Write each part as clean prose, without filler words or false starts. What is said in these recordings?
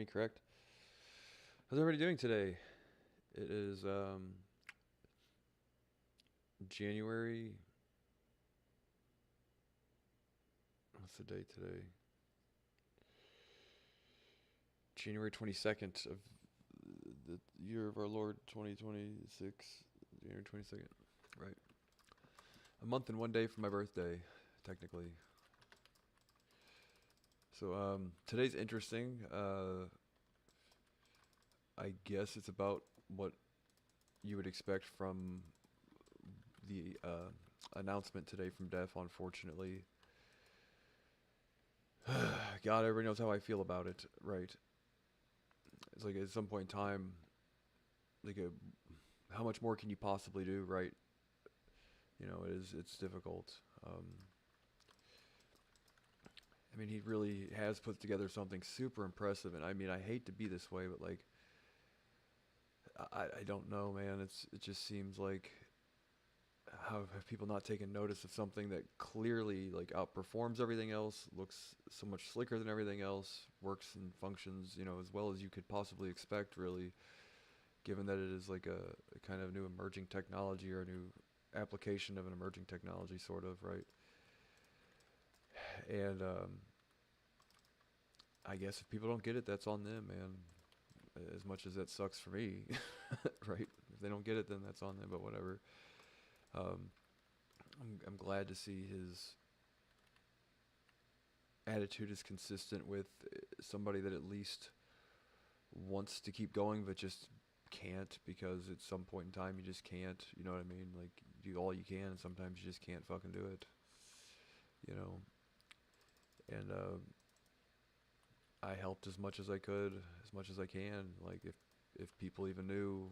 me, correct? How's everybody doing today? It is January. What's the date today? January 22nd of the year of our Lord 2026. January 22nd. Right. A month and 1 day from my birthday, technically. So today's interesting. I guess it's about what you would expect from the announcement today from Def, unfortunately. God, everybody knows how I feel about it, right? It's like at some point in time, like how much more can you possibly do, right? It's difficult. Um, I mean, he really has put together something super impressive, and I mean, I hate to be this way, but like, I don't know, man. It just seems like how have people not taken notice of something that clearly like outperforms everything else, looks so much slicker than everything else, works and functions, as well as you could possibly expect, really, given that it is like a kind of new emerging technology or a new application of an emerging technology, sort of, right? And I guess if people don't get it, that's on them, man. As much as that sucks for me, right? If they don't get it, then that's on them. But whatever. Um, I'm glad to see his attitude is consistent with somebody that at least wants to keep going, but just can't because at some point in time you just can't. You know what I mean? Like you do all you can, and sometimes you just can't fucking do it. You know. And I helped as much as I could, as much as I can. Like if people even knew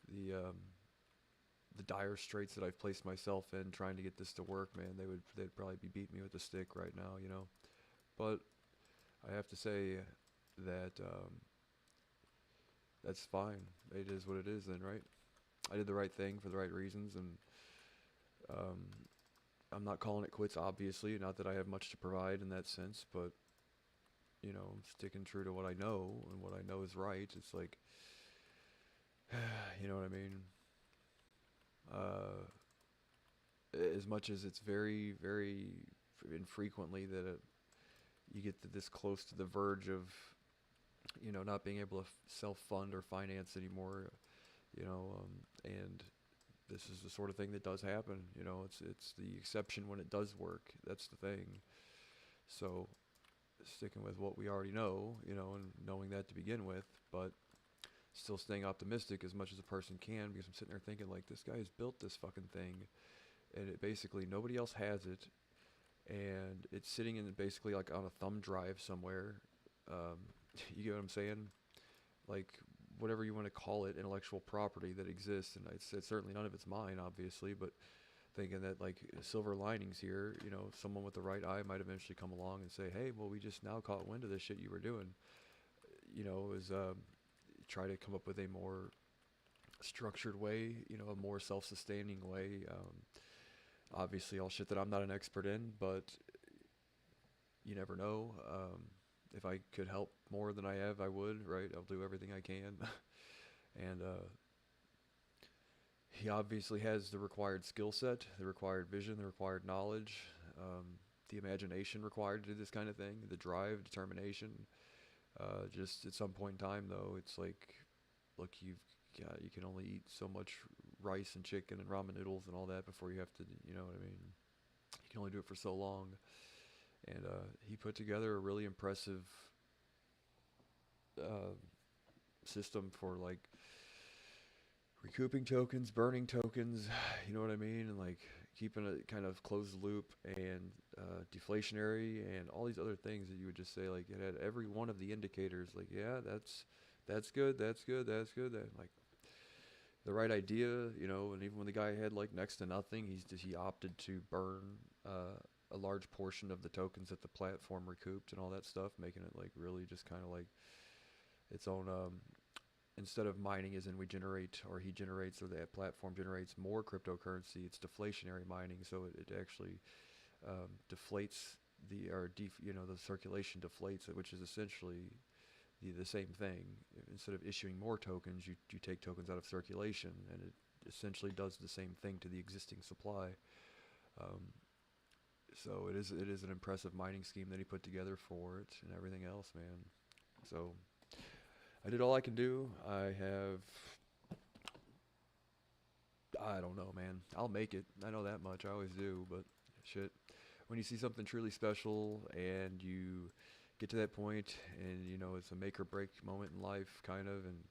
the the dire straits that I've placed myself in trying to get this to work, man, they'd probably be beating me with a stick right now. But I have to say that that's fine. It is what it is, then, right? I did the right thing for the right reasons, and um, I'm not calling it quits, obviously. Not that I have much to provide in that sense, but I'm sticking true to what I know, and what I know is right. It's like, you know what I mean? Uh, as much as it's very, very infrequently that you get to this close to the verge of, not being able to self-fund or finance anymore, and this is the sort of thing that does happen. It's the exception when it does work. That's the thing. So sticking with what we already know, and knowing that to begin with, but still staying optimistic as much as a person can, because I'm sitting there thinking like this guy has built this fucking thing, and it basically nobody else has it, and it's sitting in basically like on a thumb drive somewhere. Um, you get what I'm saying? Like whatever you want to call it, intellectual property that exists, and it's certainly none of it's mine, obviously, but thinking that like silver linings here, someone with the right eye might eventually come along and say, hey, well, we just now caught wind of this shit you were doing. Is try to come up with a more structured way, a more self-sustaining way. Obviously, all shit that I'm not an expert in, but you never know. If I could help more than I have, I would, right? I'll do everything I can. And he obviously has the required skill set, the required vision, the required knowledge, the imagination required to do this kind of thing, the drive, determination. Just at some point in time, though, it's like, look, you can only eat so much rice and chicken and ramen noodles and all that before you have to, you know what I mean? You can only do it for so long. And he put together a really impressive uh, system for like recouping tokens, burning tokens, you know what I mean, and like keeping a kind of closed loop and deflationary and all these other things that you would just say like it had every one of the indicators like yeah that's good, that's good, that's good, that like the right idea, and even when the guy had like next to nothing, he opted to burn a large portion of the tokens that the platform recouped and all that stuff, making it like really just kind of like its own instead of mining as in we generate or he generates or that platform generates more cryptocurrency, it's deflationary mining, so it actually deflates the circulation deflates it, which is essentially the same thing. Instead of issuing more tokens, you take tokens out of circulation, and it essentially does the same thing to the existing supply. Um, so it is an impressive mining scheme that he put together for it and everything else, man. So I did all I can do. I don't know, man. I'll make it. I know that much. I always do, but shit. When you see something truly special and you get to that point and it's a make or break moment in life kind of, and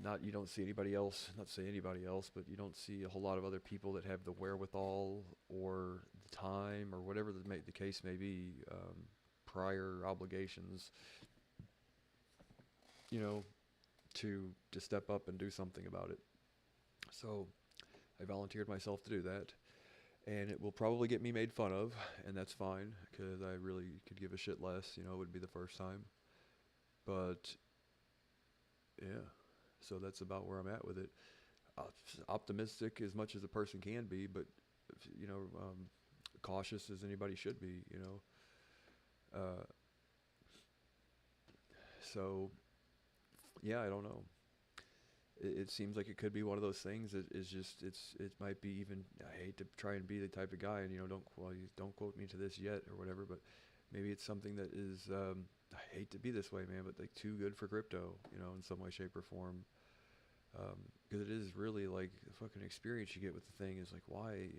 not you don't see anybody else, not say anybody else, but you don't see a whole lot of other people that have the wherewithal or the time or whatever the case may be, prior obligations, you know, to step up and do something about it. So I volunteered myself to do that, and it will probably get me made fun of, and that's fine because I really could give a shit less. It would be the first time, but yeah. So that's about where I'm at with it. Optimistic as much as a person can be, but cautious as anybody should be. Uh, so yeah, I don't know. It seems like it could be one of those things that is just it might be even. I hate to try and be the type of guy, and don't quote me to this yet or whatever, but maybe it's something that is. I hate to be this way, man, but like too good for crypto, in some way, shape, or form. Because it is really like the fucking experience you get with the thing is like why,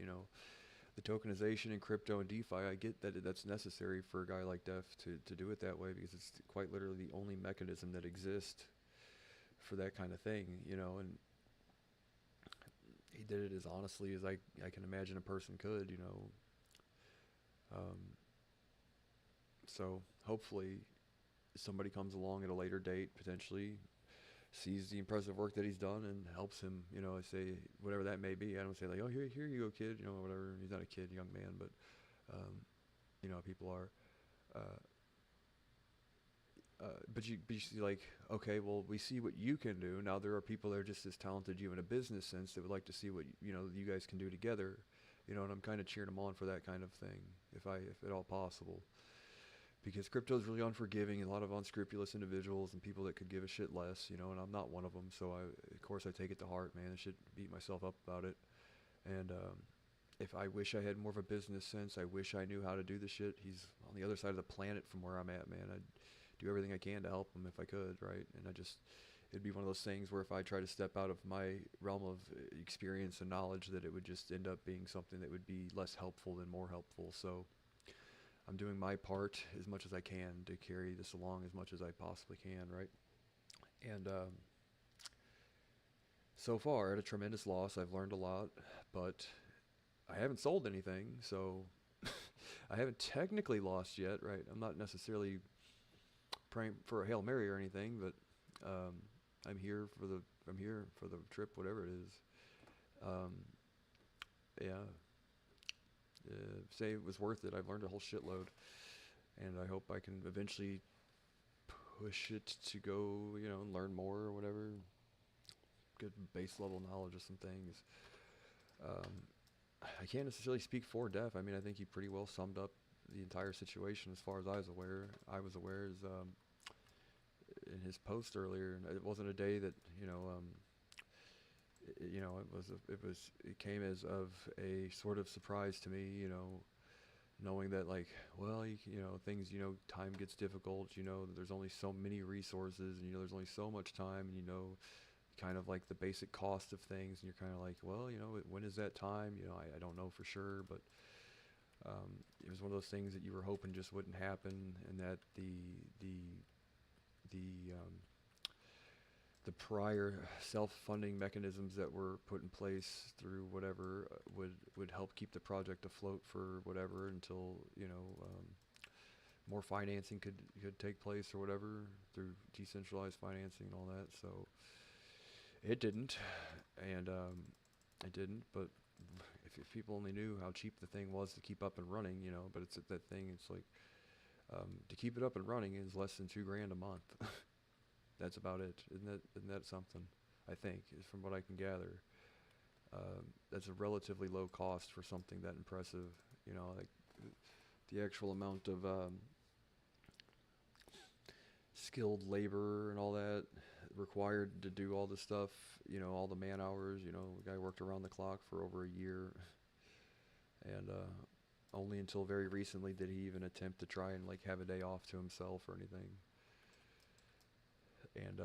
the tokenization in crypto and DeFi. I get that that's necessary for a guy like Def to do it that way because it's quite literally the only mechanism that exists for that kind of thing, and he did it as honestly as I can imagine a person could, Um, so hopefully somebody comes along at a later date, potentially sees the impressive work that he's done and helps him, I say whatever that may be. I don't say like, oh, here you go, kid, whatever. He's not a kid, young man, but, people are, but you see like, okay, well, we see what you can do. Now there are people that are just as talented as you in a business sense that would like to see what, you guys can do together, and I'm kind of cheering them on for that kind of thing, if at all possible. Because crypto is really unforgiving, and a lot of unscrupulous individuals and people that could give a shit less, and I'm not one of them. So of course, I take it to heart, man. I should beat myself up about it. And if I wish I had more of a business sense, I wish I knew how to do the shit. He's on the other side of the planet from where I'm at, man. I'd do everything I can to help him if I could, right? And it'd be one of those things where if I try to step out of my realm of experience and knowledge, that it would just end up being something that would be less helpful than more helpful. So I'm doing my part as much as I can to carry this along as much as I possibly can, right? And so far, at a tremendous loss, I've learned a lot, but I haven't sold anything, so I haven't technically lost yet, right? I'm not necessarily praying for a Hail Mary or anything, but I'm here for the trip, whatever it is. Um, yeah. Say it was worth it. I've learned a whole shitload, and I hope I can eventually push it to go, and learn more or whatever. Good base level knowledge of some things. Um, I can't necessarily speak for Def. I mean, I think he pretty well summed up the entire situation as far as I was aware. Is in his post earlier, and it wasn't a day that it came as of a sort of surprise to me, knowing that like, well, things, time gets difficult, there's only so many resources, and there's only so much time, and kind of like the basic cost of things, and you're kind of like, well, when is that time? I don't know for sure, but it was one of those things that you were hoping just wouldn't happen, and that the prior self-funding mechanisms that were put in place through whatever would help keep the project afloat for whatever until more financing could take place or whatever through decentralized financing and all that. So it didn't, and it didn't. But if people only knew how cheap the thing was to keep up and running, but it's that thing. It's like to keep it up and running is less than $2,000 a month. That's about it. Isn't that something? I think, is from what I can gather. That's a relatively low cost for something that impressive. Like the actual amount of skilled labor and all that required to do all this stuff, all the man hours, the guy worked around the clock for over a year. And only until very recently did he even attempt to try and like have a day off to himself or anything. And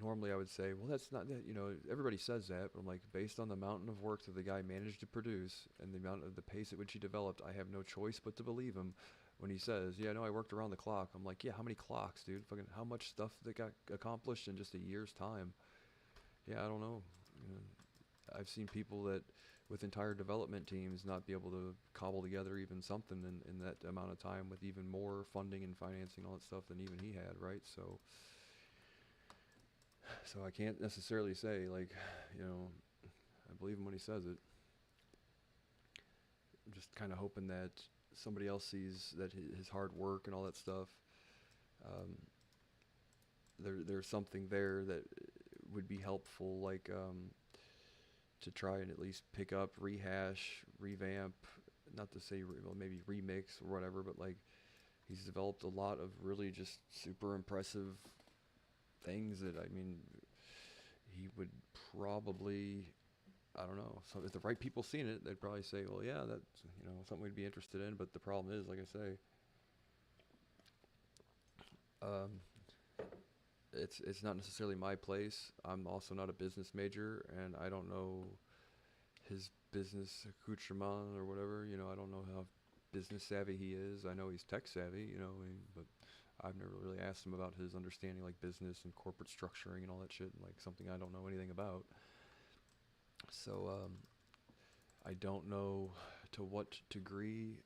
normally I would say, well, that's not that, everybody says that, but I'm like, based on the mountain of work that the guy managed to produce and the amount of the pace at which he developed, I have no choice but to believe him when he says, yeah, no, I worked around the clock. I'm like, yeah, how many clocks, dude? Fucking how much stuff that got accomplished in just a year's time? Yeah, I don't know. I've seen people that with entire development teams not be able to cobble together even something in that amount of time with even more funding and financing, all that stuff than even he had, right? So I can't necessarily say like, I believe him when he says it. I'm just kind of hoping that somebody else sees that his hard work and all that stuff. Um, there's something there that would be helpful, like to try and at least pick up, rehash, revamp. Not to say well, maybe remix or whatever, but like he's developed a lot of really just super impressive things that I mean he would probably, I don't know. So if the right people seen it, they'd probably say, well, yeah, that's something we'd be interested in. But the problem is, like I say, um, it's not necessarily my place. I'm also not a business major, and I don't know his business accoutrement or whatever. I don't know how business savvy he is. I know he's tech savvy, but I've never really asked him about his understanding like business and corporate structuring and all that shit, and like something I don't know anything about. So I don't know to what degree,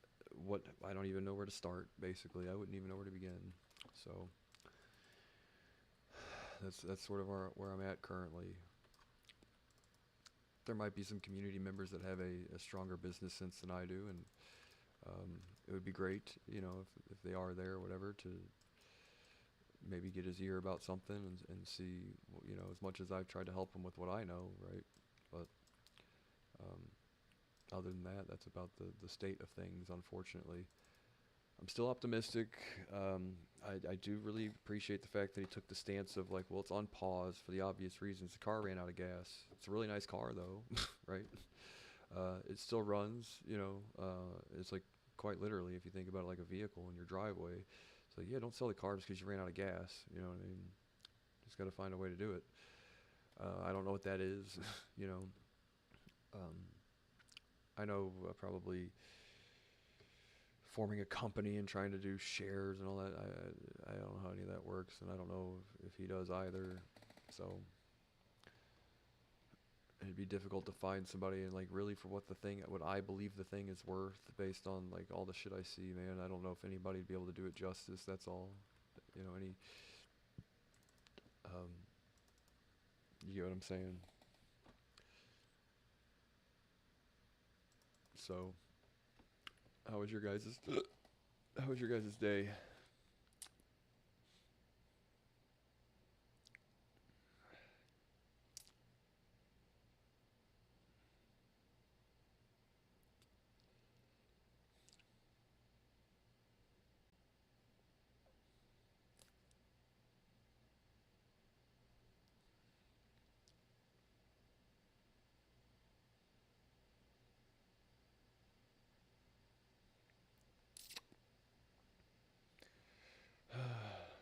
what I don't even know where to start. Basically, I wouldn't even know where to begin. So that's sort of where I'm at currently. There might be some community members that have a stronger business sense than I do, and it would be great, if they are there or whatever, to maybe get his ear about something and see, as much as I've tried to help him with what I know, right? But um, other than that, that's about the state of things, unfortunately. I'm still optimistic. I do really appreciate the fact that he took the stance of like, well, it's on pause for the obvious reasons. The car ran out of gas. It's a really nice car though, right? It still runs, it's like quite literally, if you think about it like a vehicle in your driveway. So yeah, don't sell the car just because you ran out of gas. You know what I mean? Just got to find a way to do it. I don't know what that is, Um, I know probably forming a company and trying to do shares and all that. I don't know how any of that works, and I don't know if he does either. So it'd be difficult to find somebody and like really for what I believe the thing is worth based on like all the shit I see, man. I don't know if anybody'd be able to do it justice. That's all. Any um, you get what I'm saying? So how was your guys' how was your guys' day?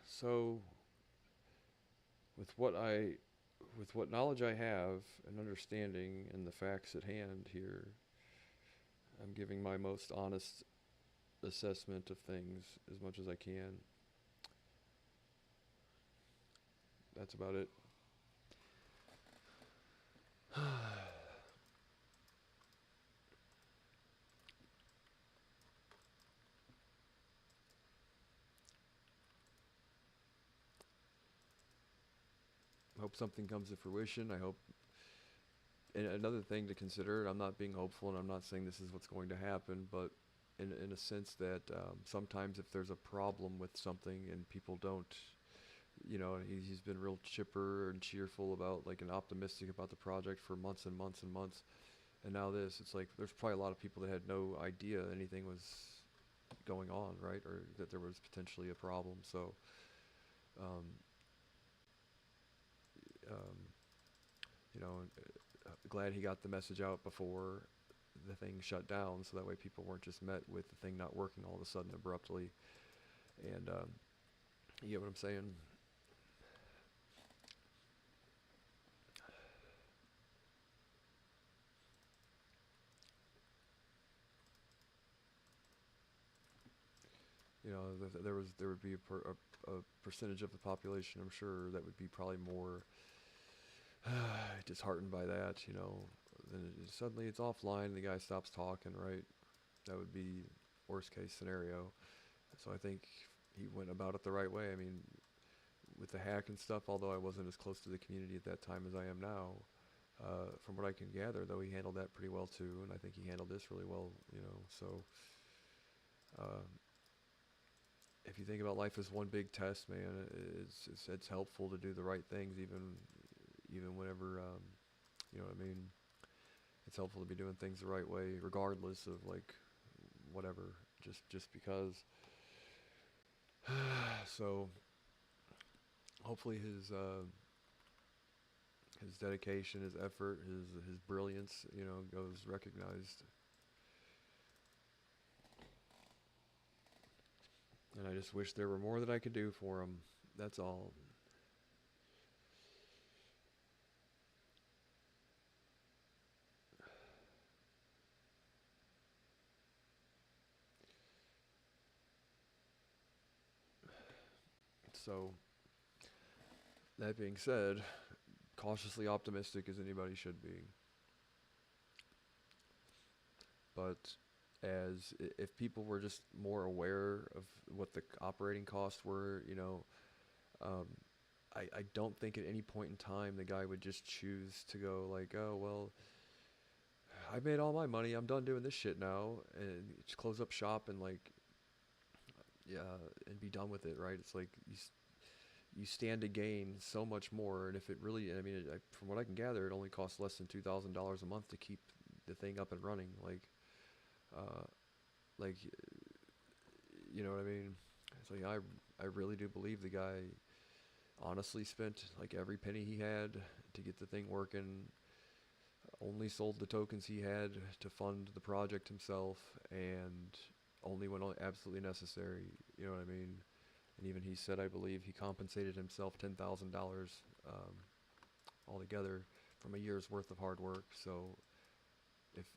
So with what I with what knowledge I have and understanding and the facts at hand here, I'm giving my most honest assessment of things as much as I can. That's about it. Hope something comes to fruition. I hope. And another thing to consider, I'm not being hopeful and I'm not saying this is what's going to happen, but in a sense that sometimes if there's a problem with something and people don't, he's been real chipper and cheerful about like and optimistic about the project for months and months and months. And now this, it's like there's probably a lot of people that had no idea anything was going on, right? Or that there was potentially a problem. So, um, um, glad he got the message out before the thing shut down, so that way people weren't just met with the thing not working all of a sudden abruptly. And you get what I'm saying? There would be a percentage of the population, I'm sure, that would be probably more disheartened by that. Then suddenly it's offline and the guy stops talking, right? That would be worst case scenario. So I think he went about it the right way. I mean, with the hack and stuff, although I wasn't as close to the community at that time as I am now, from what I can gather, though, he handled that pretty well too, and I think he handled this really well. So uh, if you think about life as one big test, man, it's helpful to do the right things, even whenever you know what I mean. It's helpful to be doing things the right way, regardless of like whatever, just because. So hopefully his dedication, his effort, his brilliance, goes recognized. And I just wish there were more that I could do for him. That's all. So that being said, cautiously optimistic as anybody should be. But if people were just more aware of what the operating costs were, um, I don't think at any point in time the guy would just choose to go like, oh well, I made all my money, I'm done doing this shit now, and just close up shop and like, yeah, and be done with it, right? It's like you stand to gain so much more, and if it really, I mean, from what I can gather, it only costs less than $2,000 a month to keep the thing up and running, uh, like, you know what I mean? It's like I really do believe the guy honestly spent like every penny he had to get the thing working, only sold the tokens he had to fund the project himself, and only when absolutely necessary. You know what I mean? And even he said, I believe he compensated himself $10,000 altogether from a year's worth of hard work. So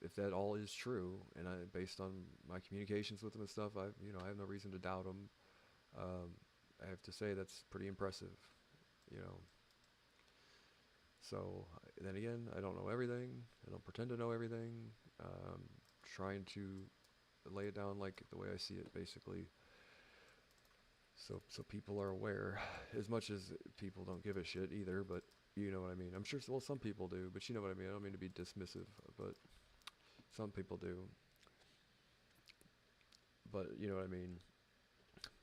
if that all is true, and based on my communications with him and stuff, I have no reason to doubt him. Um, I have to say that's pretty impressive. You know. So then again, I don't know everything. I don't pretend to know everything. Um, Trying to lay it down like the way I see it, basically. So people are aware, as much as people don't give a shit either. But you know what I mean. I'm sure. Well, some people do, but you know what I mean. I don't mean to be dismissive, but some people do. But you know what I mean.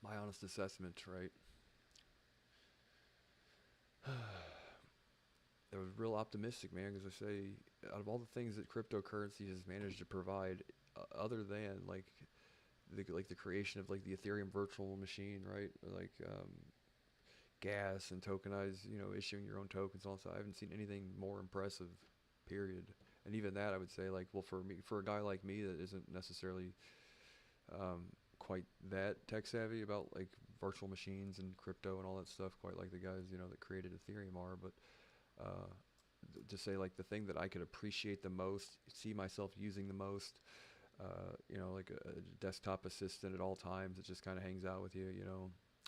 My honest assessment, right? I was real optimistic, man, because I say, out of all the things that cryptocurrency has managed to provide, other than like the creation of like the Ethereum virtual machine, right? Or like gas and tokenize, issuing your own tokens. Also, I haven't seen anything more impressive. Period. And even that, I would say, like, well, for a guy like me that isn't necessarily um, quite that tech savvy about like virtual machines and crypto and all that stuff, quite like the guys that created Ethereum are, but uh, to say like the thing that I could appreciate the most, see myself using the most, like a desktop assistant at all times that just kind of hangs out with you,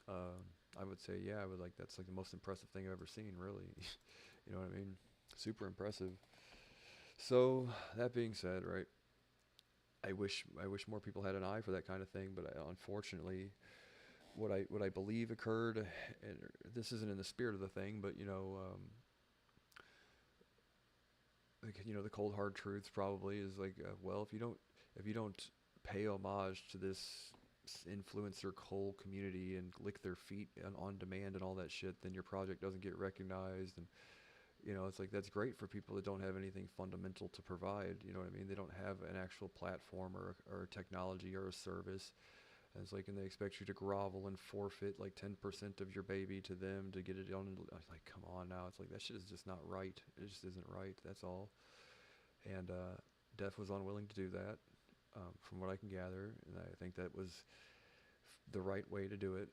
I would say, yeah, I would like that's like the most impressive thing I've ever seen, really. You know what I mean? Super impressive. So that being said, right, I wish more people had an eye for that kind of thing, but unfortunately, what I believe occurred, and this isn't in the spirit of the thing, but the cold hard truth probably is like, well, if you don't pay homage to this influencer whole community and lick their feet on demand and all that shit, then your project doesn't get recognized. And it's like that's great for people that don't have anything fundamental to provide. You know what I mean? They don't have an actual platform or a technology or a service. And it's like, and they expect you to grovel and forfeit like 10% of your baby to them to get it on. Like, come on now. It's like, that shit is just not right. It just isn't right. That's all. And Def was unwilling to do that, from what I can gather. And I think that was the right way to do it.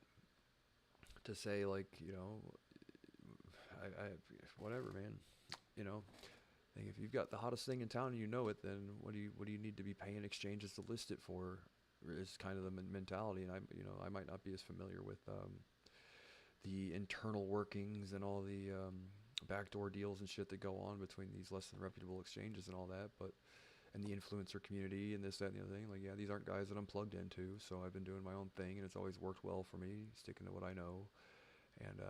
To say, like, I whatever, man. You know, I think if you've got the hottest thing in town and you know it, then what do you need to be paying exchanges to list it for? Is kind of the mentality. And I might not be as familiar with the internal workings and all the backdoor deals and shit that go on between these less than reputable exchanges and all that, but and the influencer community and this, that, and the other thing. Like, yeah, these aren't guys that I'm plugged into, so I've been doing my own thing, and it's always worked well for me, sticking to what I know, and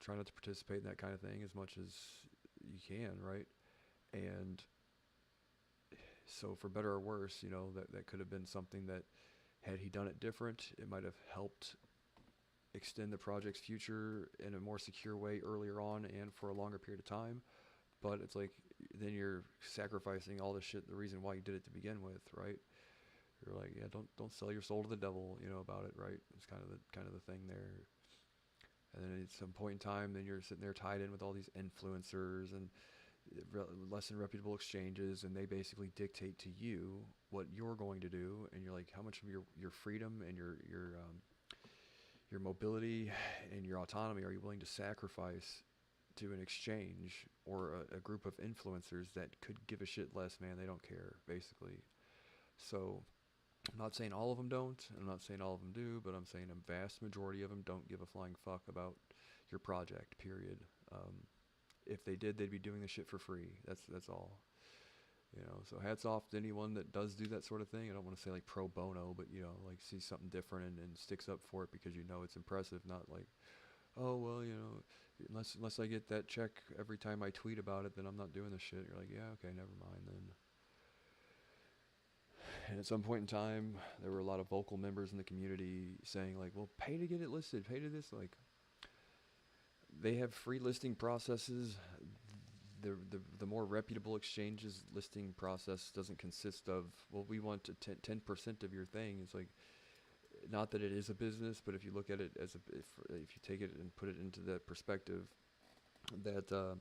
try not to participate in that kind of thing as much as you can, right? And so, for better or worse, that could have been something that, had he done it different, it might have helped extend the project's future in a more secure way earlier on and for a longer period of time. But it's like, then you're sacrificing all the shit, the reason why you did it to begin with, right? You're like, yeah, don't sell your soul to the devil, about it, right? It's kind of the thing there. And then at some point in time, then you're sitting there tied in with all these influencers and less than reputable exchanges, and they basically dictate to you what you're going to do, and you're like, how much of your freedom and your mobility and your autonomy are you willing to sacrifice to an exchange or a group of influencers that could give a shit less, man? They don't care, basically. So I'm not saying all of them don't, I'm not saying all of them do, but I'm saying a vast majority of them don't give a flying fuck about your project, period. If they did, they'd be doing the shit for free. That's all. So hats off to anyone that does do that sort of thing. I don't want to say like pro bono, but like, see something different and sticks up for it because it's impressive, not like, oh well, unless I get that check every time I tweet about it, then I'm not doing the shit. You're like, yeah, okay, never mind then. And at some point in time, there were a lot of vocal members in the community saying like, well, pay to get it listed, pay to this. Like, they have free listing processes. The more reputable exchanges listing process doesn't consist of, well, we want 10% of your thing. It's like, not that it is a business, but if you look at it as if you take it and put it into that perspective, that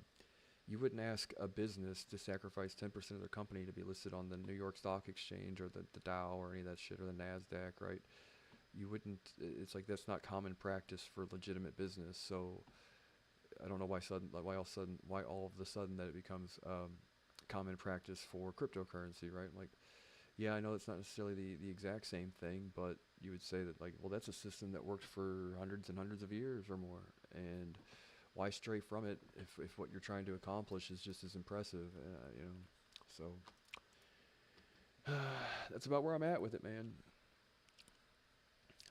you wouldn't ask a business to sacrifice 10% of their company to be listed on the New York Stock Exchange or the Dow or any of that shit, or the NASDAQ, right? You wouldn't. It's like, that's not common practice for legitimate business. So I don't know why all of a sudden that it becomes common practice for cryptocurrency, right? Like, yeah, I know it's not necessarily the exact same thing, but you would say that, like, well, that's a system that worked for hundreds and hundreds of years or more, and why stray from it if what you're trying to accomplish is just as impressive, So that's about where I'm at with it, man.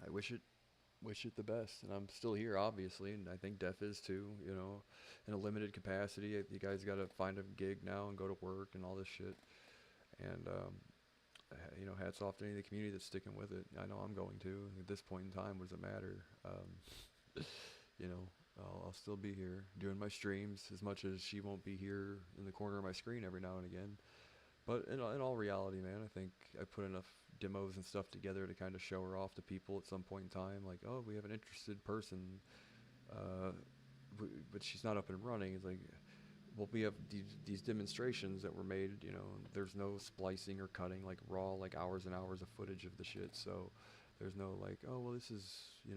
I wish it the best, and I'm still here, obviously, and I think Def is too, in a limited capacity. You guys got to find a gig now and go to work and all this shit, and hats off to any of the community that's sticking with it. I know I'm going to. At this point in time, what does it matter? I'll still be here doing my streams, as much as she won't be here in the corner of my screen every now and again. But in all reality, man, I think I put enough demos and stuff together to kind of show her off to people at some point in time. Like, oh, we have an interested person, but she's not up and running. It's like, well, we have these demonstrations that were made, there's no splicing or cutting, like raw, like hours and hours of footage of the shit. So there's no like, oh, well, this is, you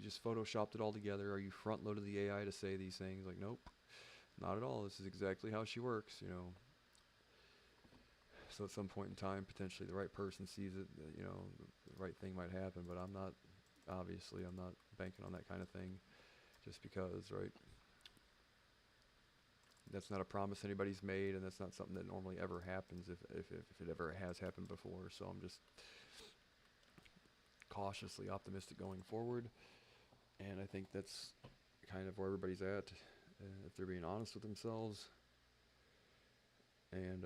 just photoshopped it all together. Or you front loaded the AI to say these things. Like, nope, not at all. This is exactly how she works, So at some point in time, potentially the right person sees it, the right thing might happen. But I'm not banking on that kind of thing just because, right? That's not a promise anybody's made, and that's not something that normally ever happens if it ever has happened before. So I'm just cautiously optimistic going forward, and I think that's kind of where everybody's at, if they're being honest with themselves. And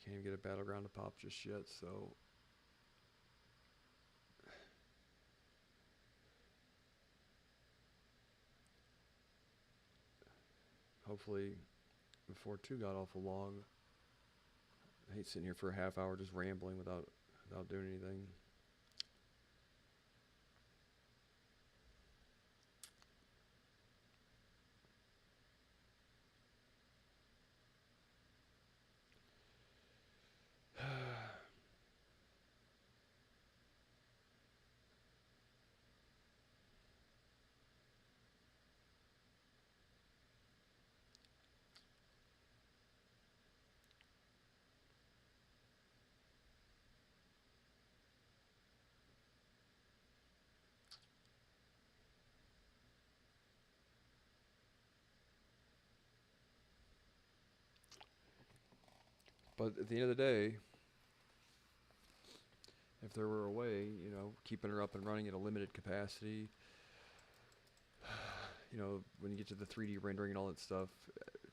can't even get a battleground to pop just yet, so hopefully before too got awful long. I hate sitting here for a half hour just rambling without doing anything. But at the end of the day, if there were a way, keeping her up and running at a limited capacity, when you get to the 3D rendering and all that stuff,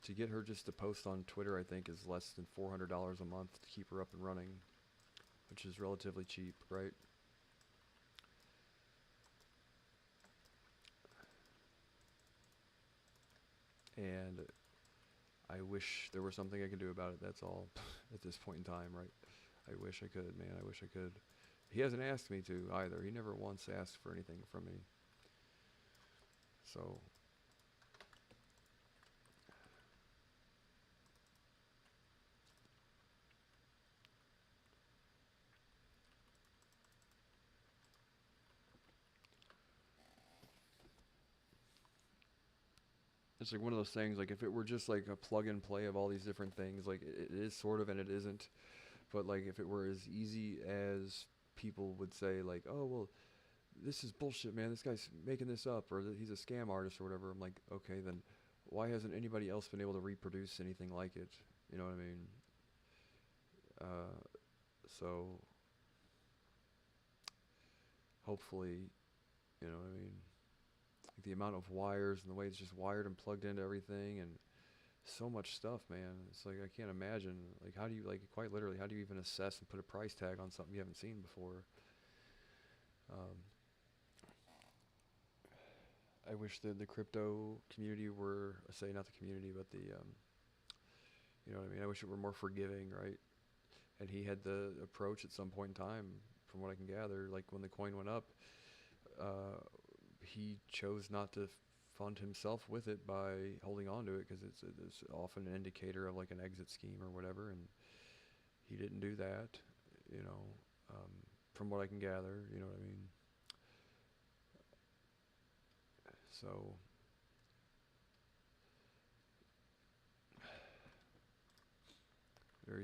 to get her just to post on Twitter, I think, is less than $400 a month to keep her up and running, which is relatively cheap, right? And I wish there was something I could do about it. That's all at this point in time, right? I wish I could, man. I wish I could. He hasn't asked me to either. He never once asked for anything from me. So it's like one of those things, like if it were just like a plug and play of all these different things, like it is sort of and it isn't. But like if it were as easy as people would say, like, oh well, this is bullshit, man. This guy's making this up, or he's a scam artist or whatever. I'm like, okay, then why hasn't anybody else been able to reproduce anything like it? You know what I mean? So hopefully, you know what I mean? Like the amount of wires and the way it's just wired and plugged into everything and so much stuff, man. It's like I can't imagine. Like how do you quite literally how do you even assess and put a price tag on something you haven't seen before? Um, I wish the crypto community were, say not the community, but the you know what I mean. I wish it were more forgiving, right? And he had the approach at some point in time, from what I can gather, like when the coin went up, uh, he chose not to fund himself with it by holding on to it because it's often an indicator of like an exit scheme or whatever, and he didn't do that, you know, um, from what I can gather, you know what I mean. So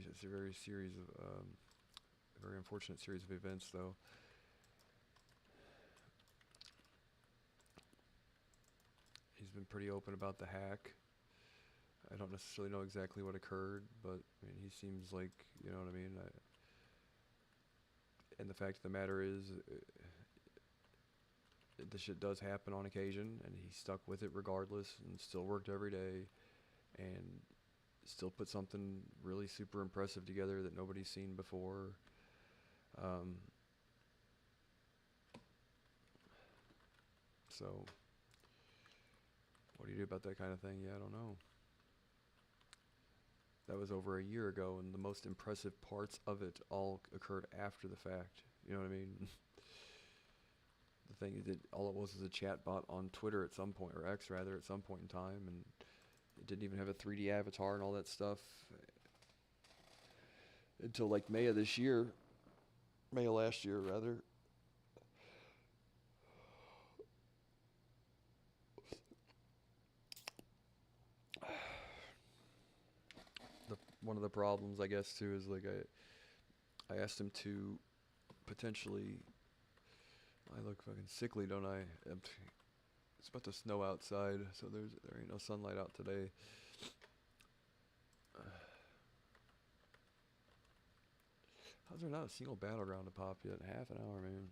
it's a very series of a very unfortunate series of events, though. He's been pretty open about the hack. I don't necessarily know exactly what occurred, but I mean, he seems like, you know what I mean. And the fact of the matter is, the shit does happen on occasion, and he stuck with it regardless, and still worked every day, and still put something really super impressive together that nobody's seen before. Um, so, what do you do about that kind of thing? Yeah, I don't know. That was over a year ago, and the most impressive parts of it all occurred after the fact. You know what I mean? The thing is that all it was a chat bot on Twitter at some point, or X rather, at some point in time, and it didn't even have a 3D avatar and all that stuff until like May of this year, May of last year rather. One of the problems, I guess, too, is like I asked him to potentially. I look fucking sickly, don't I? It's about to snow outside, so there ain't no sunlight out today. How's there not a single battleground to pop yet? Half an hour, man.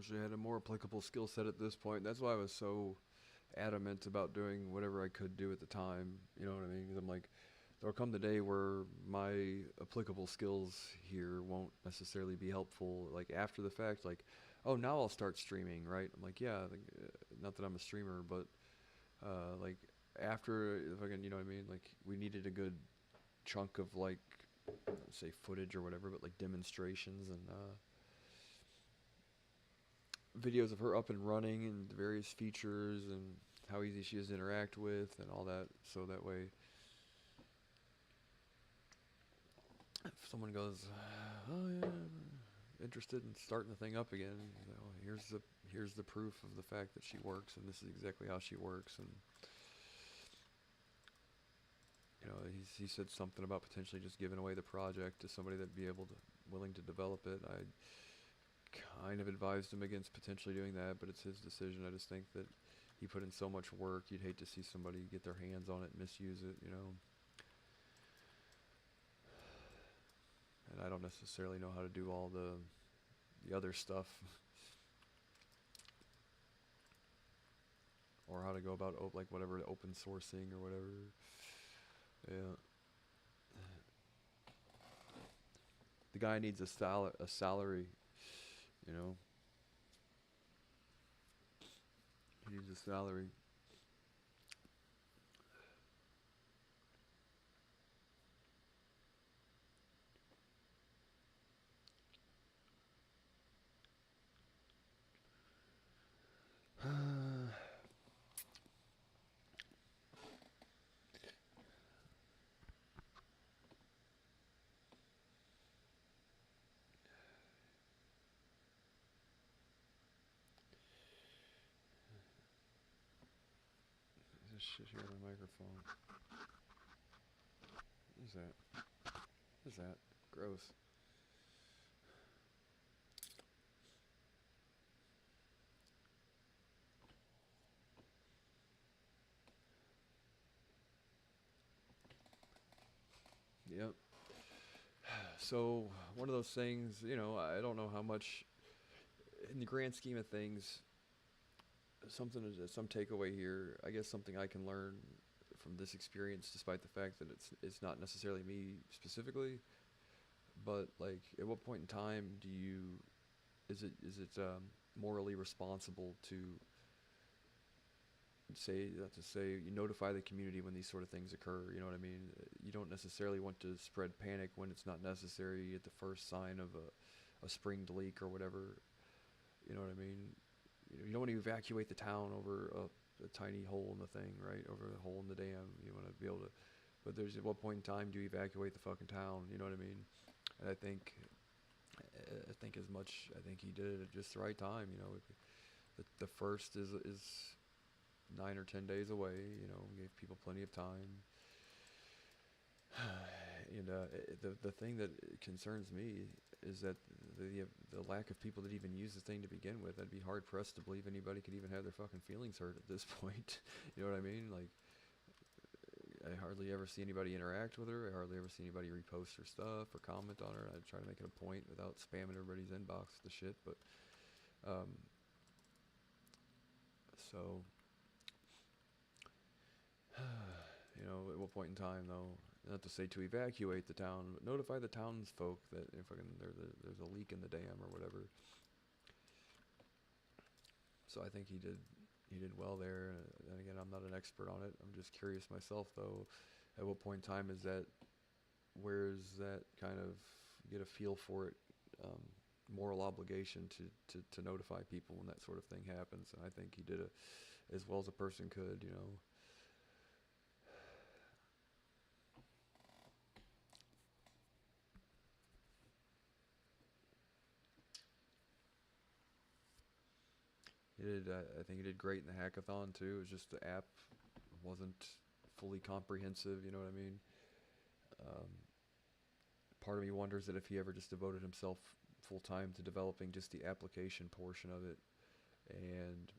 wish I had a more applicable skill set at this point. That's why I was so adamant about doing whatever I could do at the time. You know what I mean? 'Cause I'm like, there'll come the day where my applicable skills here won't necessarily be helpful. Like after the fact, like, oh, now I'll start streaming, right? I'm like, yeah, like, not that I'm a streamer, but like after, if I can, you know what I mean? Like we needed a good chunk of like, say footage or whatever, but like demonstrations and videos of her up and running and the various features and how easy she is to interact with and all that. So that way, if someone goes, oh yeah, I'm interested in starting the thing up again, you know, here's the proof of the fact that she works and this is exactly how she works. And you know, he said something about potentially just giving away the project to somebody that'd be willing to develop it. I kind of advised him against potentially doing that, but it's his decision. I just think that he put in so much work. You'd hate to see somebody get their hands on it and misuse it, you know. And I don't necessarily know how to do all the other stuff or how to go about like whatever open sourcing or whatever. Yeah. The guy needs a salary, you know. He needs a salary. There's shit here on the microphone. What is that? What is that? Gross. Yep. So one of those things, you know, I don't know how much, in the grand scheme of things, some takeaway here. I guess something I can learn from this experience, despite the fact that it's not necessarily me specifically, but like, at what point in time is it morally responsible to say you notify the community when these sort of things occur? You know what I mean? You don't necessarily want to spread panic when it's not necessary at the first sign of a springed leak or whatever. You know what I mean? You don't want to evacuate the town over a tiny hole in the thing, right? Over a hole in the dam. You want to be able to, but there's at what point in time do you evacuate the fucking town? You know what I mean? And I think as much, I think he did it at just the right time. You know, the first is 9 or 10 days away. You know, gave people plenty of time. And the thing that concerns me is that the lack of people that even use the thing to begin with. I'd be hard pressed to believe anybody could even have their fucking feelings hurt at this point. You know what I mean? Like, I hardly ever see anybody interact with her. I hardly ever see anybody repost her stuff or comment on her. I try to make it a point without spamming everybody's inbox with the shit. But so you know, at what point in time though? Not to say to evacuate the town, but notify the townsfolk that if there's a leak in the dam or whatever. So I think he did well there. And again, I'm not an expert on it. I'm just curious myself though. At what point in time is that? Where's that kind of get a feel for it? Moral obligation to notify people when that sort of thing happens. And I think he did it as well as a person could. You know. He did. I think he did great in the hackathon too. It was just the app wasn't fully comprehensive. You know what I mean? Um, Part of me wonders that if he ever just devoted himself full time to developing just the application portion of it, and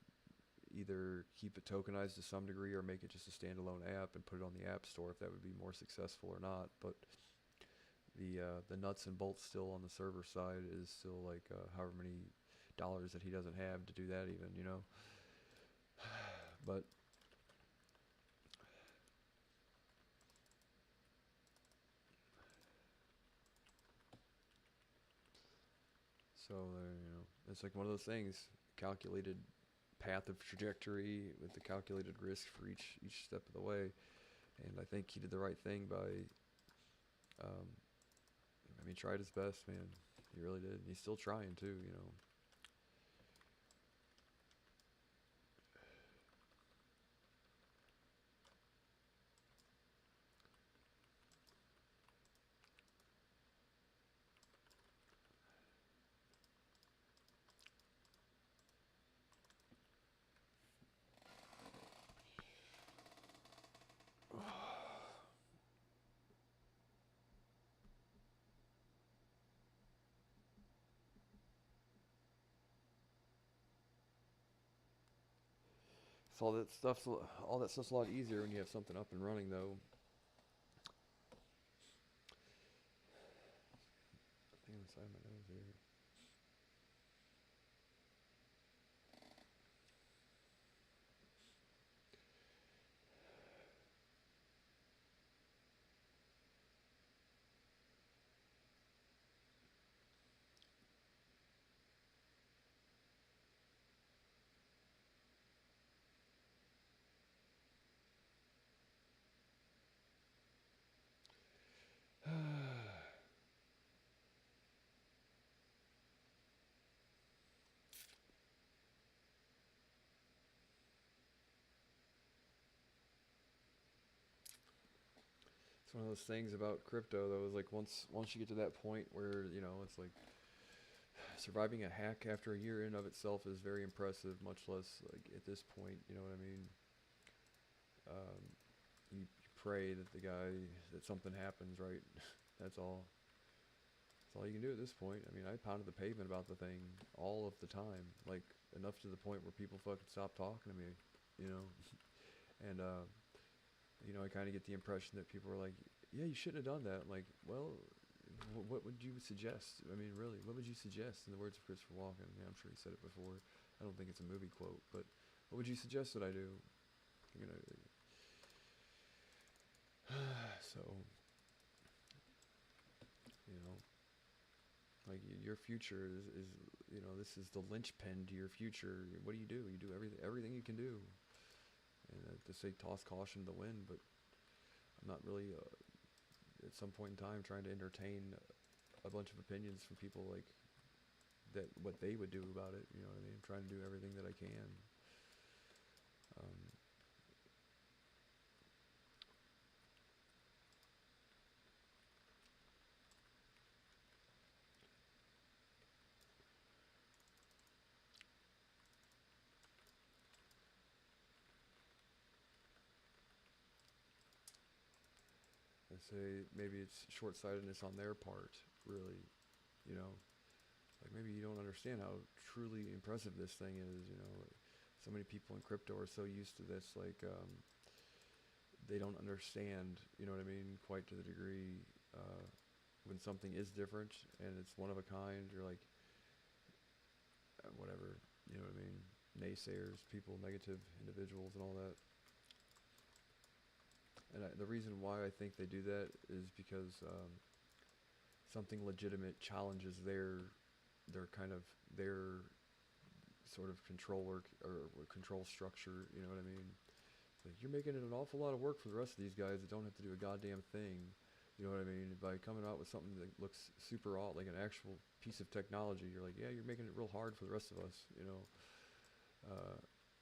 either keep it tokenized to some degree or make it just a standalone app and put it on the app store, if that would be more successful or not. But the nuts and bolts still on the server side is still like however many dollars that he doesn't have to do that even, you know. But so you know, it's like one of those things, calculated path of trajectory with the calculated risk for each step of the way. And I think he did the right thing by, um, I mean, tried his best, man. He really did. And he's still trying too, you know. So all that stuff's a lot easier when you have something up and running, though. Thing inside my nose here. It's one of those things about crypto, though, is like once you get to that point where you know it's like surviving a hack after a year in of itself is very impressive. Much less like at this point, you know what I mean? Um, you pray that that something happens, right? That's all. That's all you can do at this point. I mean, I pounded the pavement about the thing all of the time, like enough to the point where people fucking stopped talking to me, you know. And you know, I kind of get the impression that people are like, "Yeah, you shouldn't have done that." Like, well, what would you suggest? I mean, really, what would you suggest? In the words of Christopher Walken, I mean, I'm sure he said it before. I don't think it's a movie quote, but what would you suggest that I do? You know, so you know, like your future is you know, this is the linchpin to your future. What do? You do everything you can do, and to say toss caution to the wind, but I'm not really at some point in time trying to entertain a bunch of opinions from people like that what they would do about it. You know what I mean? I'm trying to do everything that I can. Um, I say maybe it's short-sightedness on their part, really. You know, like maybe you don't understand how truly impressive this thing is. You know, like, so many people in crypto are so used to this, like they don't understand. You know what I mean? Quite to the degree when something is different and it's one of a kind. You're like, whatever. You know what I mean? Naysayers, people, negative individuals, and all that. And the reason why I think they do that is because something legitimate challenges their kind of their sort of control or control structure. You know what I mean? It's like you're making it an awful lot of work for the rest of these guys that don't have to do a goddamn thing. You know what I mean? By coming out with something that looks super odd, like an actual piece of technology, you're like, yeah, you're making it real hard for the rest of us. You know,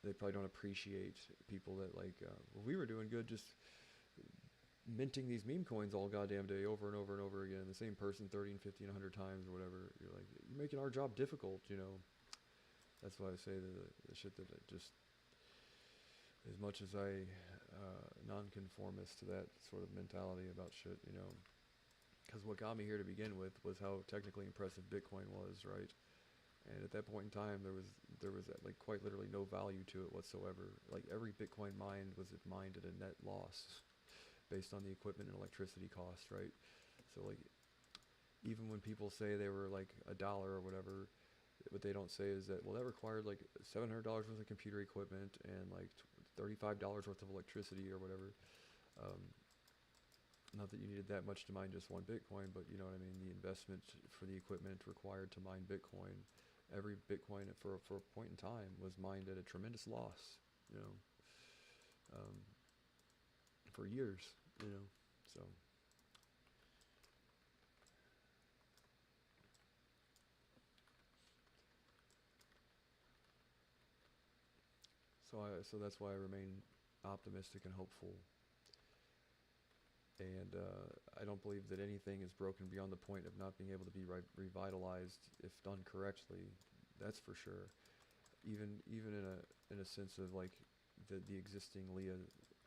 they probably don't appreciate people that like, well, we were doing good just minting these meme coins all goddamn day over and over and over again. The same person 30 and 50 and 100 times or whatever. You're like, you're making our job difficult, you know. That's why I say the shit that it just, as much as I non-conformist to that sort of mentality about shit, you know. Because what got me here to begin with was how technically impressive Bitcoin was, right? And at that point in time, there was like quite literally no value to it whatsoever. Like every Bitcoin mined was mined at a net loss based on the equipment and electricity cost, right? So like even when people say they were like $1 or whatever, What they don't say is that, well, that required like $700 worth of computer equipment and like $35 worth of electricity or whatever. Um, Not that you needed that much to mine just one Bitcoin, but you know what I mean. The investment for the equipment required to mine Bitcoin, every Bitcoin for a point in time was mined at a tremendous loss. You know, um, for years. You know, so. So that's why I remain optimistic and hopeful. And I don't believe that anything is broken beyond the point of not being able to be revitalized if done correctly. That's for sure. Even in a sense of like the existing Leah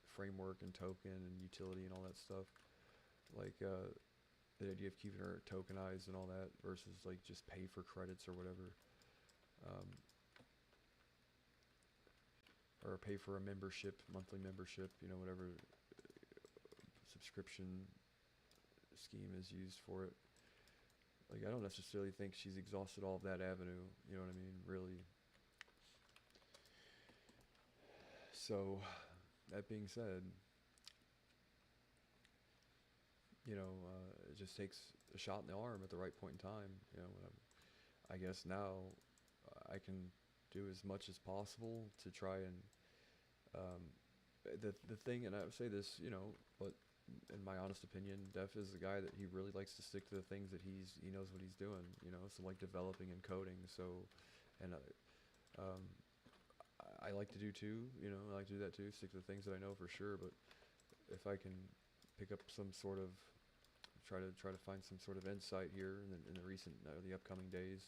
framework and token and utility and all that stuff. Like the idea of keeping her tokenized and all that versus like just pay for credits or whatever. Um, or pay for a membership, monthly membership, you know, whatever subscription scheme is used for it. Like, I don't necessarily think she's exhausted all of that avenue, you know what I mean, really. So, that being said, you know, it just takes a shot in the arm at the right point in time. You know, I guess now I can do as much as possible to try and um, the thing, and I would say this, you know, but in my honest opinion, Def is the guy that he really likes to stick to the things that he knows what he's doing. You know, so like developing and coding. So, and um, I like to do too. You know, I like to do that too. Stick to the things that I know for sure. But if I can pick up some sort of try to find some sort of insight here in the recent the upcoming days,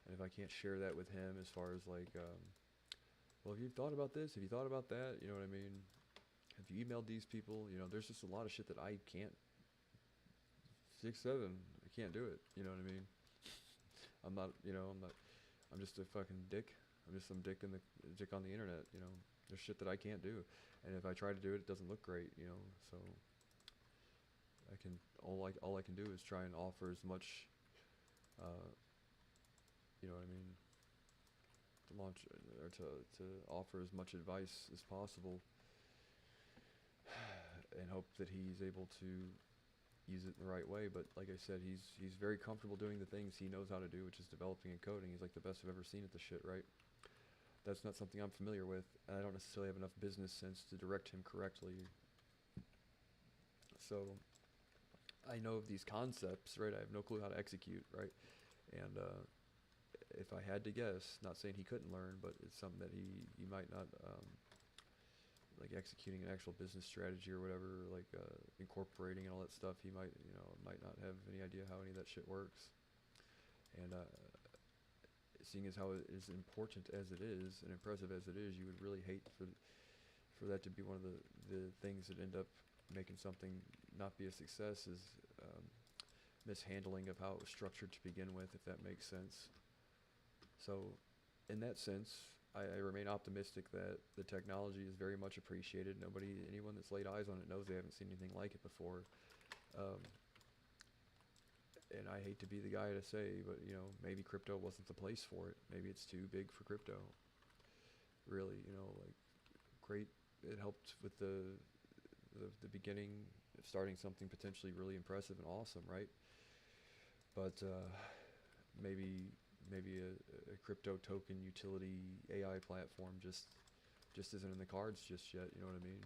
and if I can't share that with him as far as like well, have you thought about this? Have you thought about that? You know what I mean? Have you emailed these people? You know, there's just a lot of shit that I can't. 6'7", I can't do it. You know what I mean? I'm not. You know, I'm not. I'm just a fucking dick. I'm just some dick in the dick on the internet. You know, there's shit that I can't do, and if I try to do it, it doesn't look great. You know, so I can all I can do is try and offer as much. Uh, you know what I mean? To launch or to offer as much advice as possible and hope that he's able to use it in the right way. But like I said, he's very comfortable doing the things he knows how to do, which is developing and coding. He's like the best I've ever seen at the shit, right? That's not something I'm familiar with, and I don't necessarily have enough business sense to direct him correctly. So I know of these concepts, right? I have no clue how to execute, right? And if I had to guess, not saying he couldn't learn, but it's something that he might not like executing an actual business strategy or whatever, like incorporating and all that stuff. He might not have any idea how any of that shit works. And seeing as how it is important as it is and impressive as it is, you would really hate for that to be one of the things that end up making something not be a success is mishandling of how it was structured to begin with, if that makes sense. So, in that sense, I remain optimistic that the technology is very much appreciated. Anyone that's laid eyes on it knows they haven't seen anything like it before. Um, and I hate to be the guy to say, but you know, maybe crypto wasn't the place for it. Maybe it's too big for crypto. Really, you know, like great. It helped with the beginning, starting something potentially really impressive and awesome, right? But maybe a crypto token utility AI platform just isn't in the cards just yet. You know what I mean?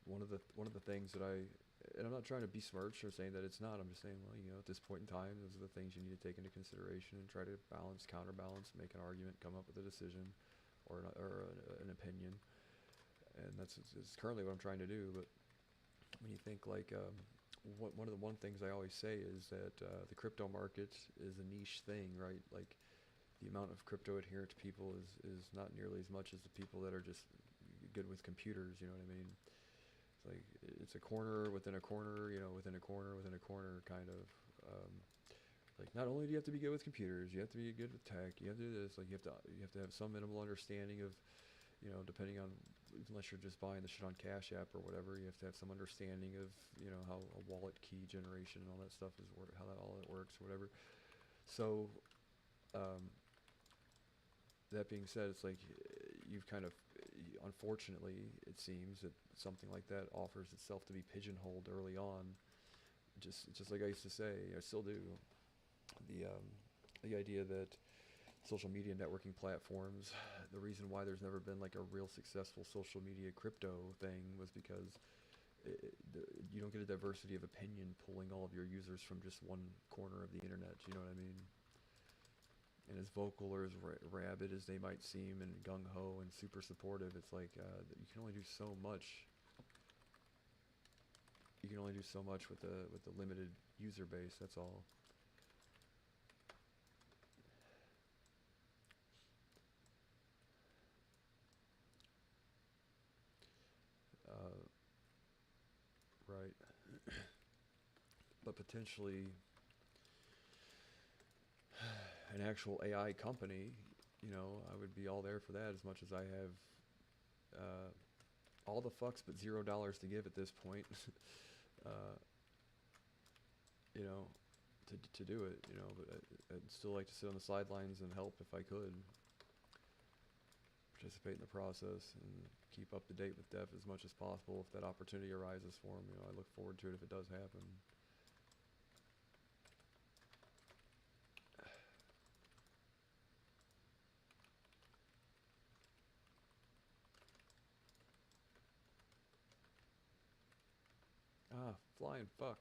One of the things that and I'm not trying to besmirch or saying that it's not. I'm just saying, well, you know, at this point in time, those are the things you need to take into consideration and try to counterbalance, make an argument, come up with a decision, or an opinion. And that's currently what I'm trying to do. But when you think like one of the things I always say is that the crypto market is a niche thing, right? Like the amount of crypto adherent people is not nearly as much as the people that are just good with computers. You know what I mean? It's like it's a corner within a corner, you know, within a corner within a corner kind of. Like not only do you have to be good with computers, you have to be good with tech. You have to do this. Like you have to have some minimal understanding of, you know, depending on, unless you're just buying the shit on Cash App or whatever, you have to have some understanding of, you know, how a wallet key generation and all that stuff how that all that works or whatever. So, that being said, it's like you've kind of, unfortunately, it seems that something like that offers itself to be pigeonholed early on. Just like I used to say, I still do. The idea that social media networking platforms, the reason why there's never been like a real successful social media crypto thing was because you don't get a diversity of opinion pulling all of your users from just one corner of the internet. You know what I mean? And as vocal or as rabid as they might seem, and gung ho and super supportive, it's like you can only do so much. You can only do so much with the limited user base. That's all. Uh, right. But potentially an actual AI company, I would be all there for that as much as I have all the fucks but $0 to give at this point. uh, you know, to do it, but I'd still like to sit on the sidelines and help if I could. Participate in the process and keep up to date with Dev as much as possible if that opportunity arises for him. I look forward to it if it does happen. Ah, flying fuck.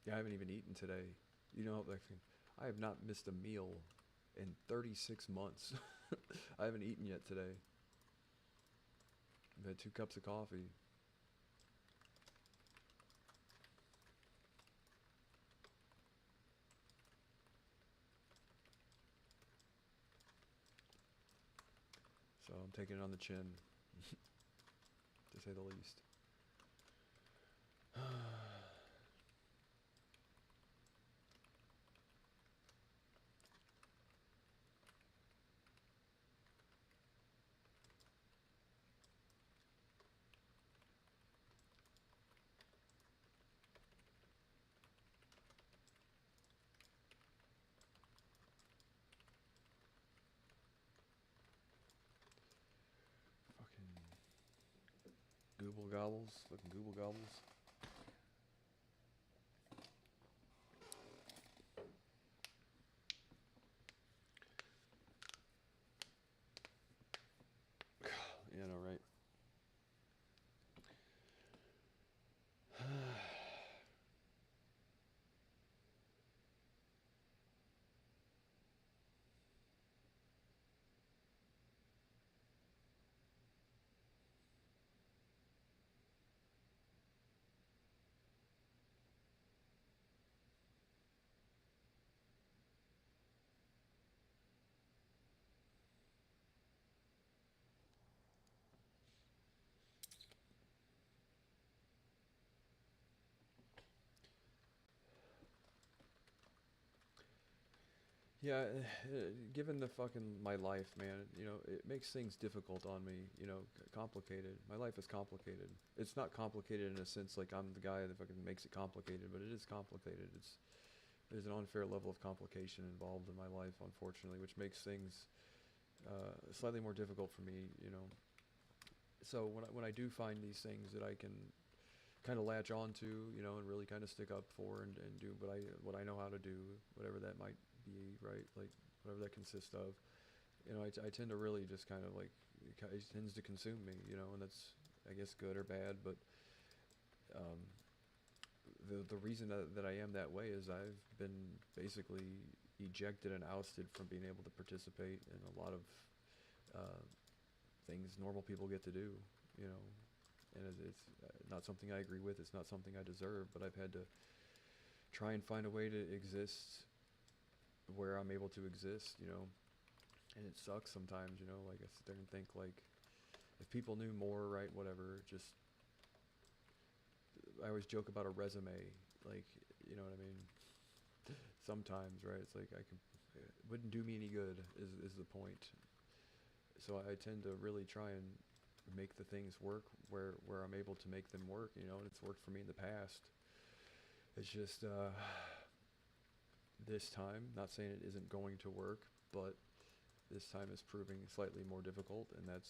Yeah, I haven't even eaten today. Like, I have not missed a meal in 36 months. I haven't eaten yet today. I've had 2 cups of coffee. So I'm taking it on the chin, to say the least. Fucking Google gobbles. Fucking Google gobbles. Yeah, no, right. Yeah, given the fucking my life, man, it makes things difficult on me, complicated. My life is complicated. It's not complicated in a sense like I'm the guy that fucking makes it complicated, but it is complicated. There's an unfair level of complication involved in my life, unfortunately, which makes things slightly more difficult for me. So when I do find these things that I can kind of latch on to, and really kind of stick up for and do what I know how to do, whatever that might be, right? Like whatever that consists of. I tend to really just kind of like it tends to consume me, and that's I guess good or bad, but um, the reason that I am that way is I've been basically ejected and ousted from being able to participate in a lot of uh, things normal people get to do, you know, and it's not something I agree with. It's not something I deserve, but I've had to try and find a way to exist where I'm able to exist, and it sucks sometimes, like I sit there and think like, if people knew more, right, whatever, just, I always joke about a resume, like, you know what I mean? Sometimes, right, it's like it wouldn't do me any good is the point. So I tend to really try and make the things work where I'm able to make them work, and it's worked for me in the past. It's just this time, not saying it isn't going to work, but this time is proving slightly more difficult, and that's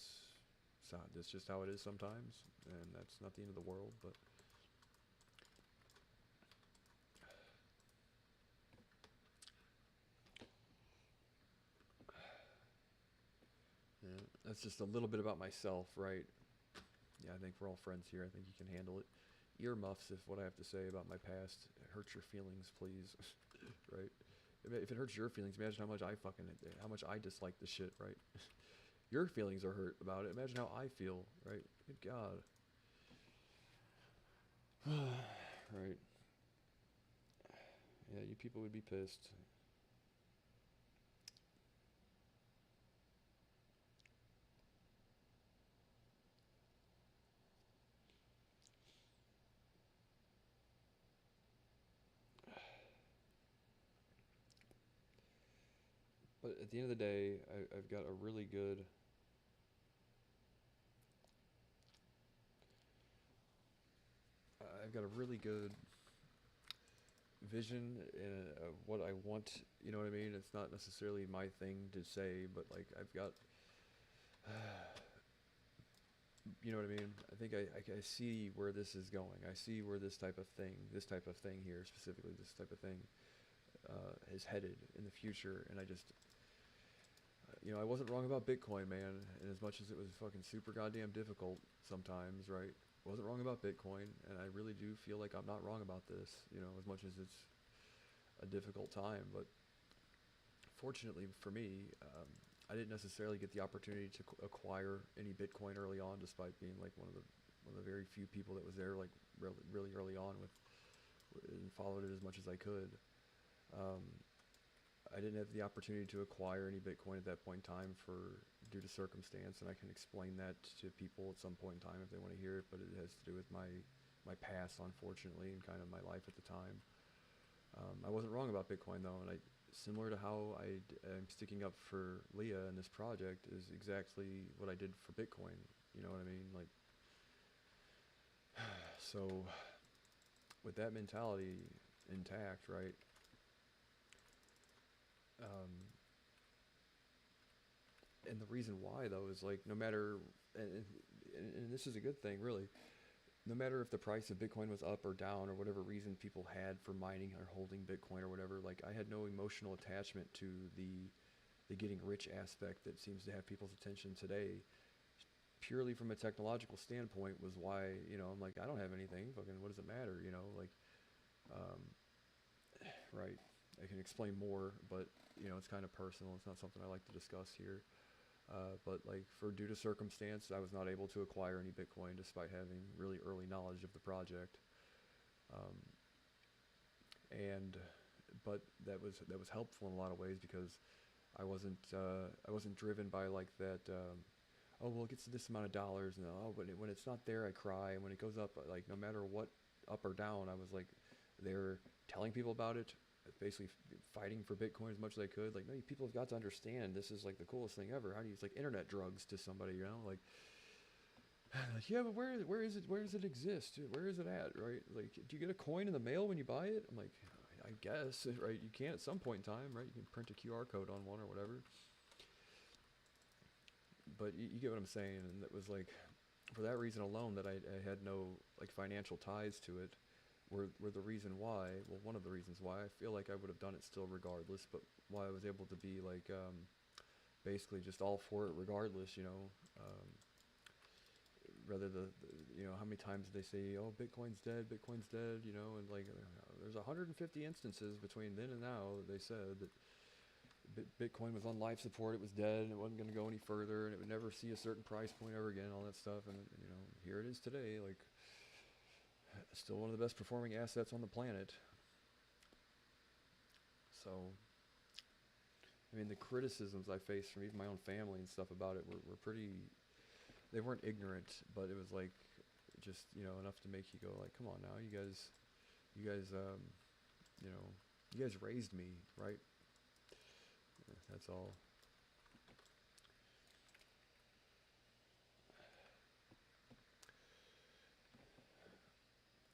just how it is sometimes, and that's not the end of the world. But yeah, that's just a little bit about myself, right? Yeah, I think we're all friends here. I think you can handle it. Earmuffs if what I have to say about my past hurts your feelings, please. Right? If it hurts your feelings, imagine how much I dislike this shit, right? Your feelings are hurt about it. Imagine how I feel, right? Good God. Right. Yeah, you people would be pissed. But at the end of the day, I've got a really good. I've got a really good vision of what I want. You know what I mean? It's not necessarily my thing to say, but like I've got. You know what I mean? I think I see where this is going. I see where this type of thing here, specifically this type of thing, is headed in the future. And I just, I wasn't wrong about Bitcoin, man. And as much as it was fucking super goddamn difficult sometimes, right? I wasn't wrong about Bitcoin, and I really do feel like I'm not wrong about this. As much as it's a difficult time, but fortunately for me, I didn't necessarily get the opportunity to acquire any Bitcoin early on, despite being like one of the very few people that was there like really early on and followed it as much as I could. Um, I didn't have the opportunity to acquire any Bitcoin at that point in time due to circumstance, and I can explain that to people at some point in time if they want to hear it. But it has to do with my past, unfortunately, and kind of my life at the time. I wasn't wrong about Bitcoin though, and similar to how am sticking up for Leah in this project is exactly what I did for Bitcoin. You know what I mean? Like, so with that mentality intact, right? Um, and the reason why though is like no matter, and this is a good thing really. No matter if the price of Bitcoin was up or down or whatever reason people had for mining or holding Bitcoin or whatever, like I had no emotional attachment to the getting rich aspect that seems to have people's attention today. Purely from a technological standpoint was why, I'm like, I don't have anything. Fucking, what does it matter? Like, um, right. I can explain more, but it's kind of personal. It's not something I like to discuss here. But like due to circumstance, I was not able to acquire any Bitcoin despite having really early knowledge of the project. Um, and but that was helpful in a lot of ways because I wasn't driven by like that. Oh well, it gets to this amount of dollars, and oh, but when it's not there, I cry, and when it goes up, like no matter what, up or down, I was like, they're telling people about it, basically fighting for Bitcoin as much as I could. Like, no, people have got to understand this is like the coolest thing ever. How do you, it's like internet drugs to somebody, like, yeah, but where is it? Where does it exist? Where is it at? Right? Like, do you get a coin in the mail when you buy it? I'm like, I guess, right? You can at some point in time, right? You can print a QR code on one or whatever. But you get what I'm saying, and it was like, for that reason alone, that I had no like financial ties to it, were the reason why. Well, one of the reasons why I feel like I would have done it still regardless, but why I was able to be like basically just all for it regardless. Rather how many times they say, oh, Bitcoin's dead, and like there's 150 instances between then and now that they said that Bitcoin was on life support, it was dead, and it wasn't going to go any further, and it would never see a certain price point ever again, all that stuff, and here it is today, like still one of the best performing assets on the planet. So, I mean, the criticisms I faced from even my own family and stuff about it were pretty. They weren't ignorant, but it was like just enough to make you go like, come on now, you guys, you guys raised me, right? That's all.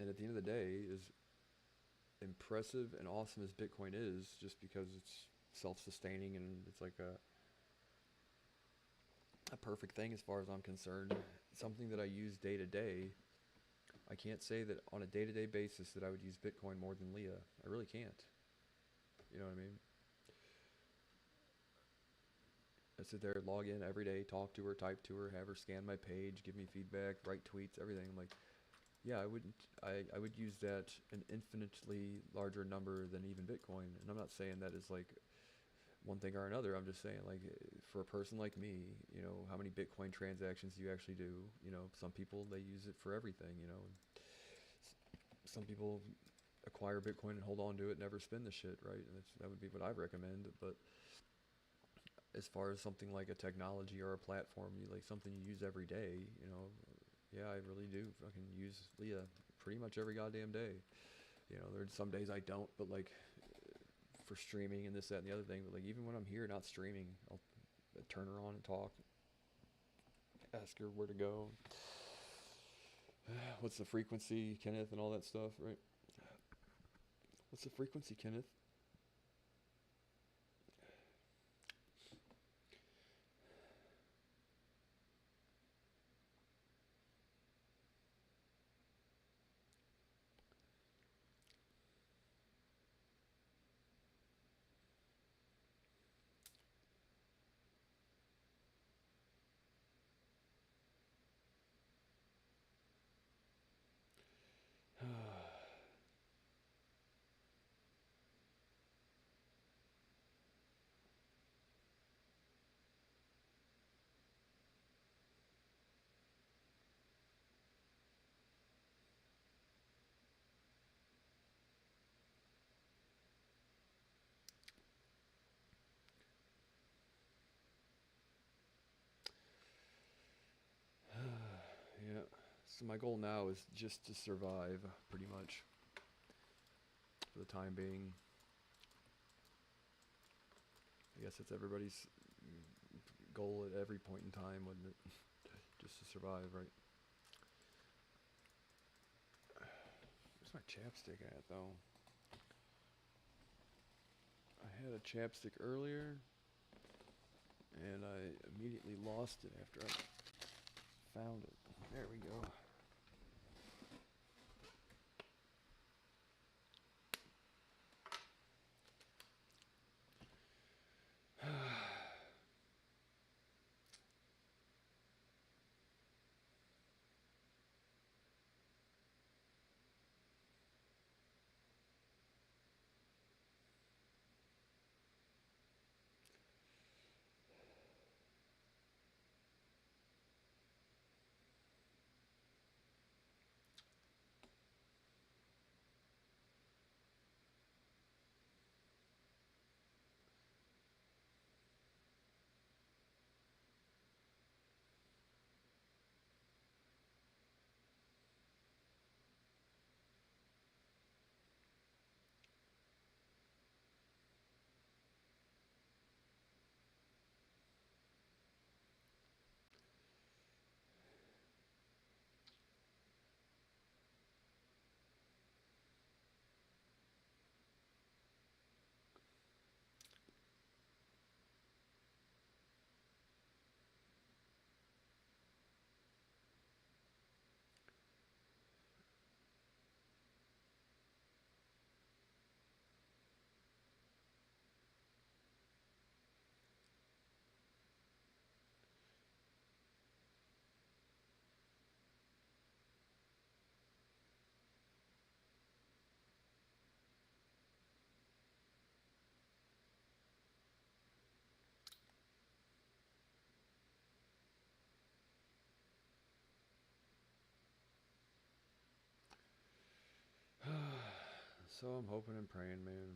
And at the end of the day, is impressive and awesome as Bitcoin is, just because it's self-sustaining and it's like a perfect thing as far as I'm concerned, something that I use day to day, I can't say that on a day-to-day basis that I would use Bitcoin more than Leah. I really can't. You know what I mean? I sit there, log in every day, talk to her, type to her, have her scan my page, give me feedback, write tweets, everything. I'm like, yeah, I would use that an infinitely larger number than even Bitcoin. And I'm not saying that is like one thing or another. I'm just saying, like, for a person like me, you know, how many Bitcoin transactions do you actually do? You know, some people, they use it for everything, you know. Some people acquire Bitcoin and hold on to it, never spend the shit, right? And that would be what I recommend. But as far as something like a technology or a platform, like something you use every day, you know, yeah, I really do fucking use Leah pretty much every goddamn day. You know, there's some days I don't, but like for streaming and this, that, and the other thing. But like even when I'm here not streaming, I'll turn her on and talk, ask her where to go, what's the frequency, Kenneth, and all that stuff, right? What's the frequency, Kenneth? Yeah. So my goal now is just to survive, pretty much, for the time being. I guess it's everybody's goal at every point in time, wouldn't it? Just to survive, right? Where's my chapstick at, though? I had a chapstick earlier, and I immediately lost it after I found it. There we go. So I'm hoping and praying, man.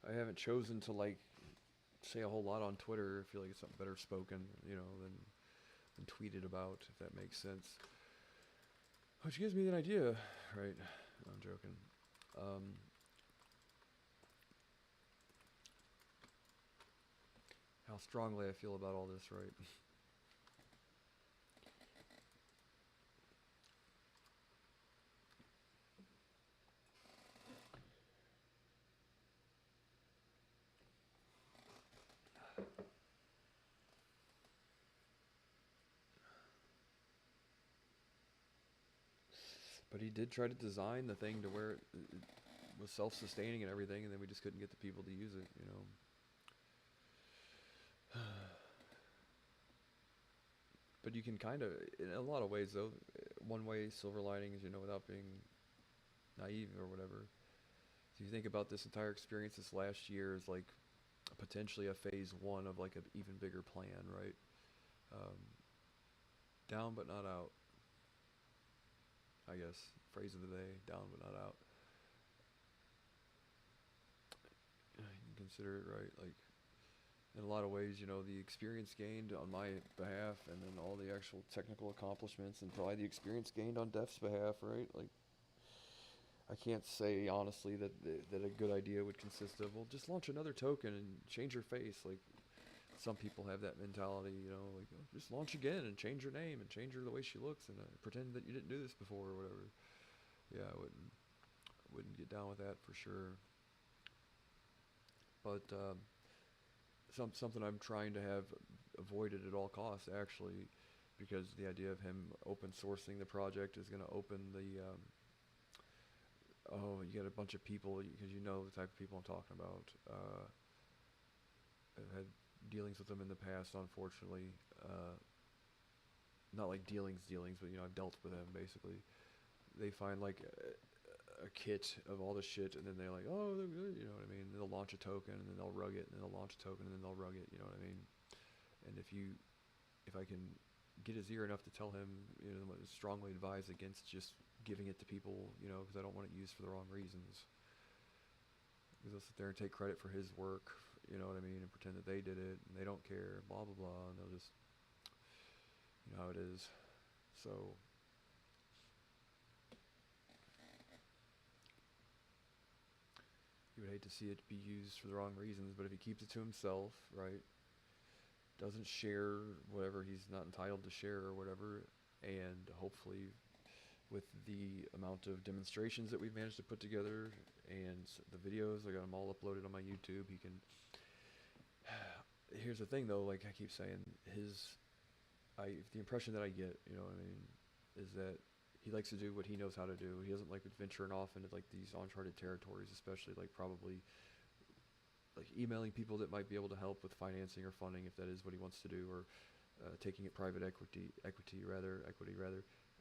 I haven't chosen to like say a whole lot on Twitter. I feel like it's something better spoken, you know, than tweeted about, if that makes sense. Which gives me an idea, right? No, I'm joking. How strongly I feel about all this, right? But he did try to design the thing to where it was self-sustaining and everything, and then we just couldn't get the people to use it, you know. But you can kind of, in a lot of ways though, one way silver lining is, you know, without being naive or whatever. So you think about this entire experience this last year is like potentially a phase one of like an even bigger plan, right? Um, down but not out, I guess. Phrase of the day, down but not out. You can consider it right, like in a lot of ways, you know, the experience gained on my behalf, and then all the actual technical accomplishments, and probably the experience gained on Def's behalf, right? Like, I can't say honestly that a good idea would consist of, well, just launch another token and change your face. Like, some people have that mentality, you know, like, oh, just launch again and change your name and change her the way she looks and pretend that you didn't do this before or whatever. Yeah, I wouldn't get down with that for sure. But something I'm trying to have avoided at all costs, actually, because the idea of him open sourcing the project is going to open the oh, you get a bunch of people, because you know the type of people I'm talking about. I've had dealings with them in the past, unfortunately. Not like dealings, but, you know, I've dealt with them, basically. They find, like, a kit of all the shit, and then they're like, oh, they're good, you know what I mean? They'll launch a token, and then they'll rug it, and then they'll launch a token, and then they'll rug it, you know what I mean? And if I can get his ear enough to tell him, you know, strongly advise against just giving it to people, you know, because I don't want it used for the wrong reasons. Because they'll sit there and take credit for his work, you know what I mean, and pretend that they did it, and they don't care, blah, blah, blah, and they'll just, you know how it is. So, he would hate to see it be used for the wrong reasons, but if he keeps it to himself, right, doesn't share whatever he's not entitled to share or whatever, and hopefully with the amount of demonstrations that we've managed to put together and the videos, I got them all uploaded on my YouTube, he can, here's the thing though, like I keep saying, the impression that I get, you know what I mean, is that he likes to do what he knows how to do. He doesn't like venturing off into like these uncharted territories, especially like probably like emailing people that might be able to help with financing or funding if that is what he wants to do, or taking it private equity rather,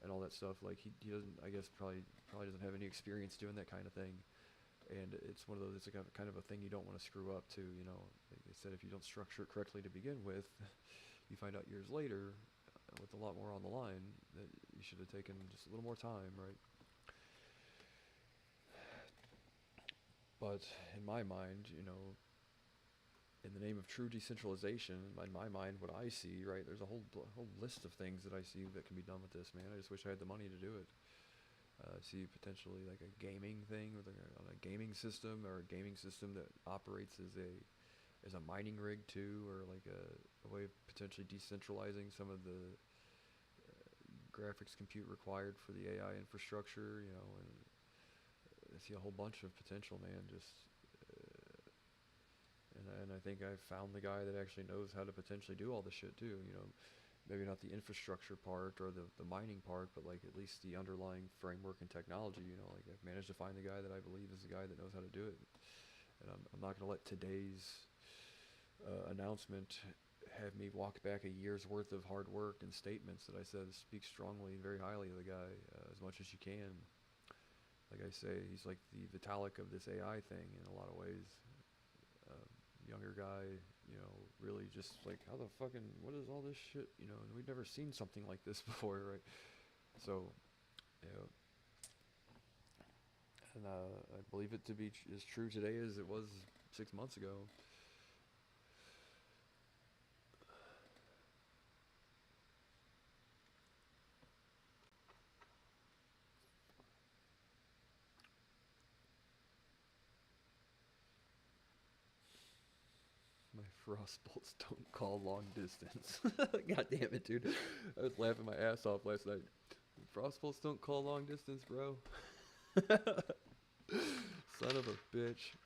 and all that stuff. Like he doesn't, I guess probably doesn't have any experience doing that kind of thing. And it's one of those, it's like a kind of a thing you don't want to screw up too, you know. Like I said, if you don't structure it correctly to begin with, you find out years later, with a lot more on the line, that you should have taken just a little more time, right? But in my mind, you know, in the name of true decentralization, in my mind, what I see, right, there's a whole list of things that I see that can be done with this, man. I just wish I had the money to do it. See potentially like a gaming thing, with a gaming system, or a gaming system that operates as a mining rig too, or like a way of potentially decentralizing some of the graphics compute required for the AI infrastructure, you know. And I see a whole bunch of potential, man. Just and I think I've found the guy that actually knows how to potentially do all this shit too, you know. Maybe not the infrastructure part or the mining part, but like at least the underlying framework and technology, you know. Like I've managed to find the guy that I believe is the guy that knows how to do it. And I'm not going to let today's announcement have me walk back a year's worth of hard work and statements that I said speak strongly and very highly of the guy, as much as you can. Like I say, he's like the Vitalik of this AI thing in a lot of ways. Younger guy, you know, really just like, how the fucking, what is all this shit, you know, and we've never seen something like this before, right? So, yeah. And I believe it to be as true today as it was 6 months ago. My frost bolts don't call long distance. God damn it, dude. I was laughing my ass off last night. Frost bolts don't call long distance, bro. Son of a bitch.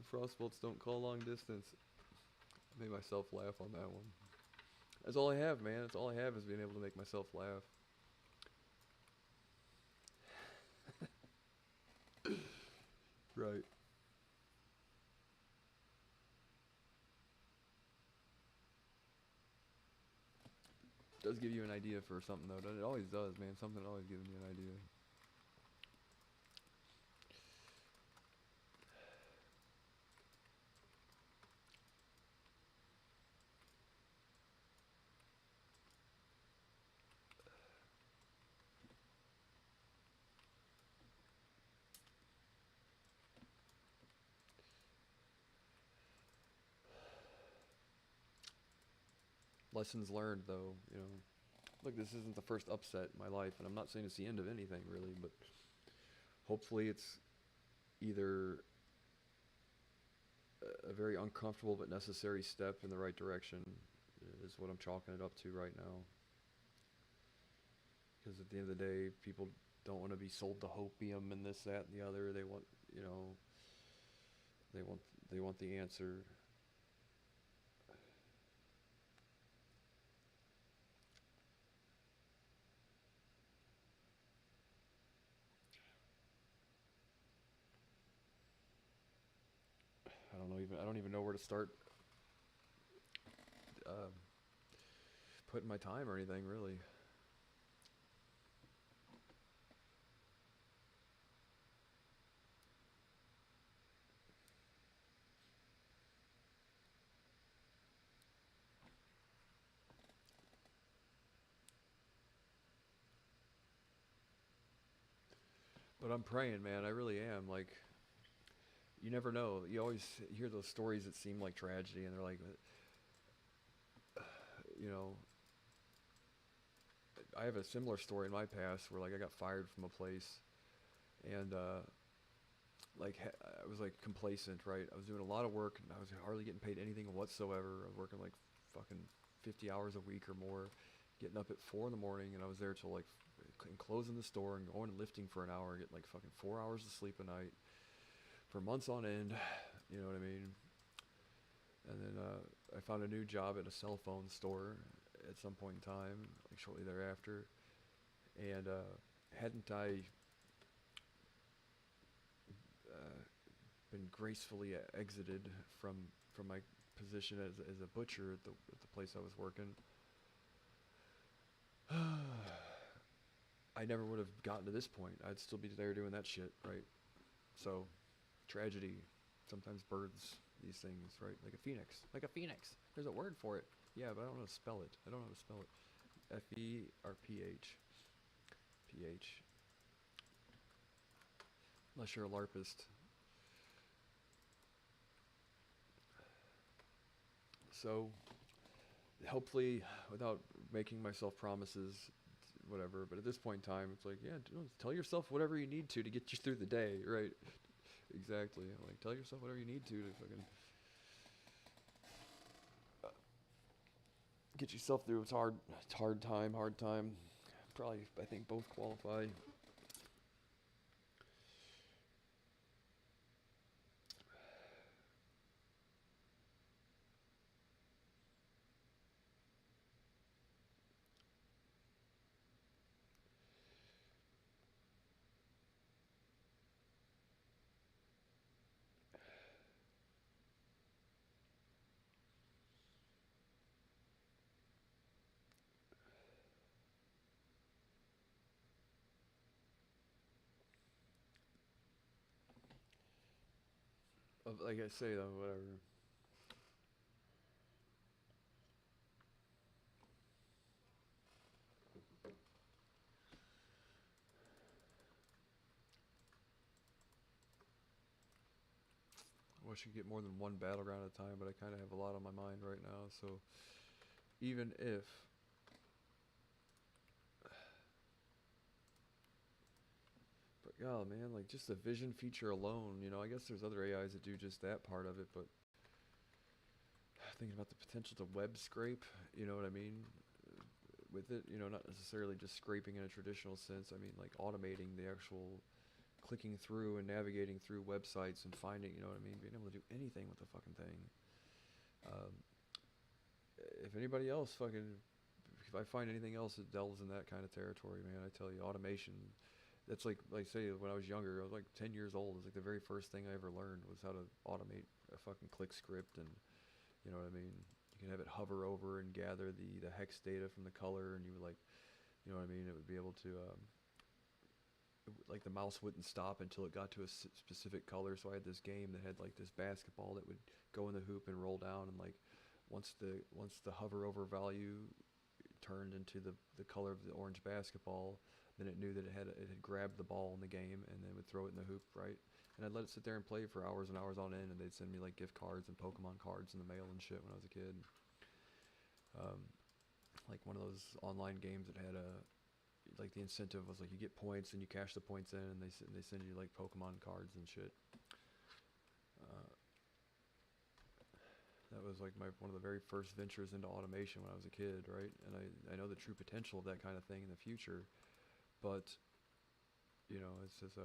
Frost bolts don't call long distance. I made myself laugh on that one. That's all I have, man. That's all I have, is being able to make myself laugh. Right. Does give you an idea for something though. It always does, man. Something always gives me an idea. Lessons learned though, you know. Look, this isn't the first upset in my life, and I'm not saying it's the end of anything really, but hopefully it's either a very uncomfortable but necessary step in the right direction is what I'm chalking it up to right now. Because at the end of the day, people don't want to be sold to hopium and this, that, and the other. They want, you know, they want they want the answer. I don't even know where to start uh, putting my time or anything really. But I'm praying, man. I really am. Like, you never know. You always hear those stories that seem like tragedy, and they're like, you know, I have a similar story in my past where like I got fired from a place, and I was like complacent, right? I was doing a lot of work, and I was hardly getting paid anything whatsoever. I was working like fucking 50 hours a week or more, getting up at 4 in the morning, and I was there till like closing the store and going and lifting for an hour, getting like fucking 4 hours of sleep a night for months on end. You know what I mean? And then I found a new job at a cell phone store at some point in time, like shortly thereafter. And hadn't I uh, been gracefully exited from my position as a butcher at the place I was working, I never would have gotten to this point. I'd still be there doing that shit, right? So, tragedy sometimes births these things, right? Like a phoenix. Like a phoenix. There's a word for it. Yeah, but I don't know how to spell it. I don't know how to spell it. F-E or P-H. P-H. Unless you're a LARPist. So, hopefully, without making myself promises, whatever, but at this point in time, it's like, yeah, tell yourself whatever you need to get you through the day, right? Exactly. Like, tell yourself whatever you need to fucking get yourself through. It's hard. It's hard time. Hard time. Probably, I think both qualify. Like I say, though, whatever. I wish I could get more than one battleground at a time, but I kind of have a lot on my mind right now. So even if, but yeah, man, like just the vision feature alone, you know, I guess there's other AIs that do just that part of it, but thinking about the potential to web scrape, you know what I mean? With it, you know, not necessarily just scraping in a traditional sense. I mean, like automating the actual clicking through and navigating through websites and finding, you know what I mean? Being able to do anything with the fucking thing. Um, if anybody else fucking, if I find anything else that delves in that kind of territory, man, I tell you, automation That's like say when I was younger, I was like 10 years old. It's like the very first thing I ever learned was how to automate a fucking click script, and you know what I mean. You can have it hover over and gather the hex data from the color, and you would like, you know what I mean. It would be able to like the mouse wouldn't stop until it got to a specific color. So I had this game that had like this basketball that would go in the hoop and roll down, and like once the hover over value turned into the color of the orange basketball, then it knew that it had grabbed the ball in the game and then would throw it in the hoop, right? And I'd let it sit there and play for hours and hours on end, and they'd send me like gift cards and Pokemon cards in the mail and shit when I was a kid. Um, like one of those online games that had a like the incentive was like you get points and you cash the points in, and they send you like Pokemon cards and shit. Uh, that was like my one of the very first ventures into automation when I was a kid, right? And I know the true potential of that kind of thing in the future, but you know, it's just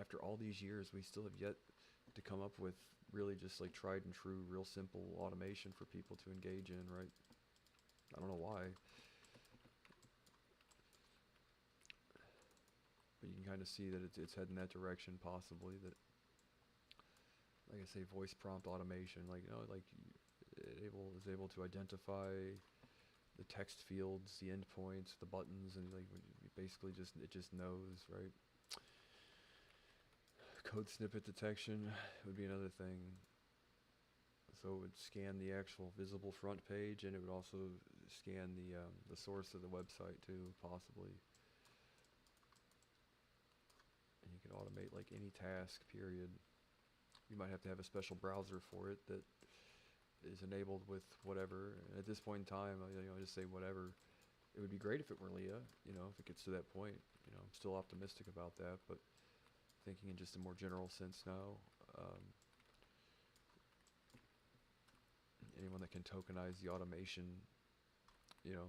after all these years, we still have yet to come up with really just like tried and true, real simple automation for people to engage in, right? I don't know why, but you can kind of see that it's heading that direction, possibly. That, like I say, voice prompt automation, like you know, like is able to identify the text fields, the endpoints, the buttons, and like basically just it just knows, right? Code snippet detection would be another thing. So it would scan the actual visible front page, and it would also scan the source of the website too, possibly. And you can automate like any task, period. You might have to have a special browser for it that is enabled with whatever. And at this point in time, I just say whatever. It would be great if it were Leah, if it gets to that point. I'm still optimistic about that, but thinking in just a more general sense now. Anyone that can tokenize the automation, you know,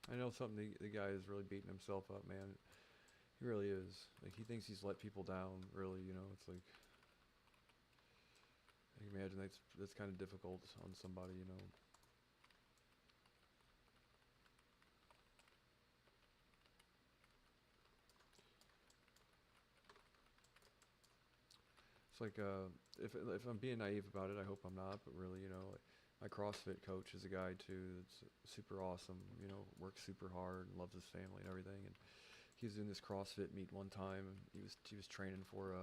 I know something. The guy is really beating himself up, man. He really is. Like he thinks he's let people down. Really, it's like I can imagine that's kind of difficult on somebody. It's like if I'm being naive about it, I hope I'm not. But really, like my CrossFit coach is a guy too that's super awesome. Works super hard and loves his family and everything. And he was doing this CrossFit meet one time, and he was training for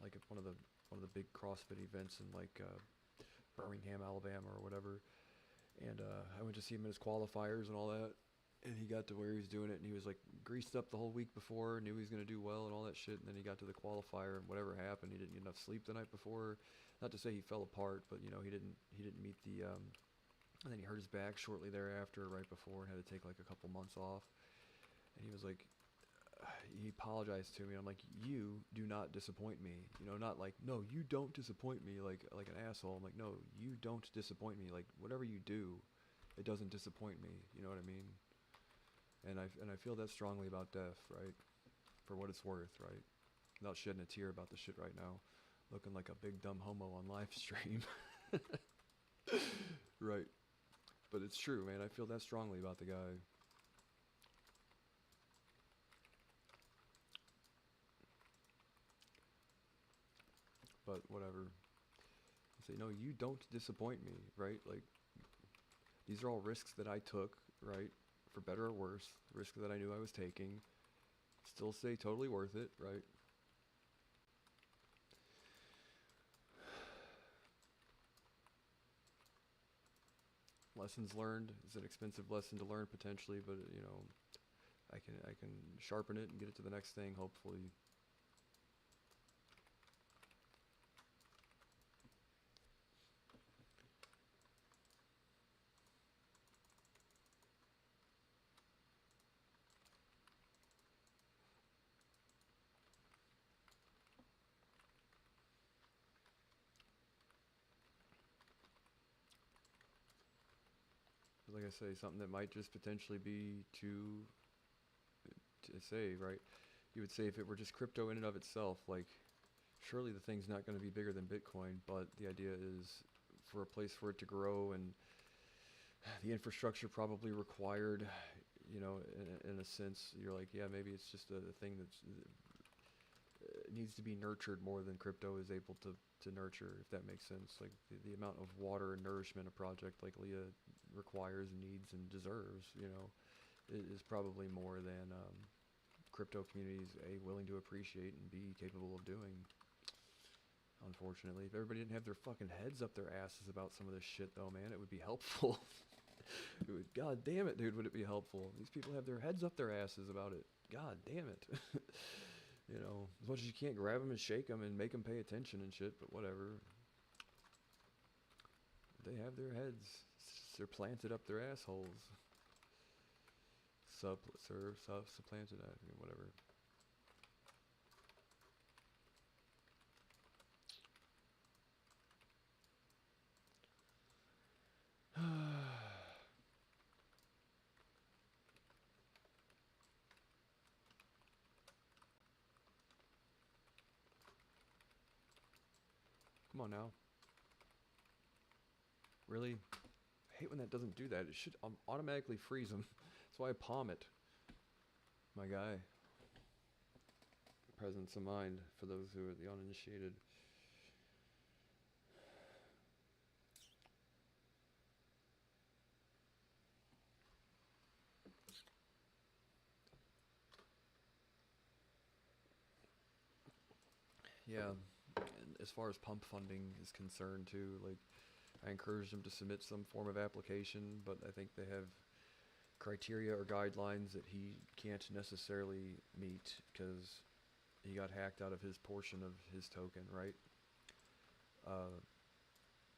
like one of the big CrossFit events in like Birmingham, Alabama, or whatever. And I went to see him in his qualifiers and all that. And he got to where he was doing it, and he was like greased up the whole week before, knew he was gonna do well and all that shit. And then he got to the qualifier, and whatever happened, he didn't get enough sleep the night before. Not to say he fell apart, but he didn't meet the. And then he hurt his back shortly thereafter, right before, and had to take like a couple months off. And he was like, he apologized to me. I'm like, you do not disappoint me. Not like, no, you don't disappoint me like an asshole. I'm like, no, you don't disappoint me. Like whatever you do, it doesn't disappoint me. You know what I mean? And I feel that strongly about death, right? For what it's worth, right? Without shedding a tear about the shit right now, looking like a big dumb homo on live stream. Right. But it's true, man. I feel that strongly about the guy. but whatever. Say, no, you don't disappoint me, right? Like, these are all risks that I took, right? For better or worse, risks that I knew I was taking. Still say totally worth it, right? Lessons learned is an expensive lesson to learn potentially, but you know, I can sharpen it and get it to the next thing, hopefully. Like I say, something that might just potentially be to say, right? You would say if it were just crypto in and of itself, like surely the thing's not going to be bigger than Bitcoin, but the idea is for a place for it to grow and the infrastructure probably required, you know, in a sense, you're like, yeah, maybe it's just a thing that's needs to be nurtured more than crypto is able to nurture, if that makes sense. Like the amount of water and nourishment a project like Leah requires, needs, and deserves, you know, is probably more than crypto communities A, willing to appreciate, and B, capable of doing. Unfortunately, if everybody didn't have their fucking heads up their asses about some of this shit, though, man, it would be helpful. It would, God damn it, dude, would it be helpful? These people have their heads up their asses about it. God damn it. You know, as much as you can't grab them and shake them and make them pay attention and shit, but whatever. They have their heads. They're planted up their assholes. Supplanted, I mean, whatever. Come on now. Really? I hate when that doesn't do that. It should automatically freeze them. That's why I palm it. My guy. Presence of mind for those who are the uninitiated. Yeah. And as far as pump funding is concerned too, like I encourage them to submit some form of application, but I think they have criteria or guidelines that he can't necessarily meet because he got hacked out of his portion of his token, right? Uh,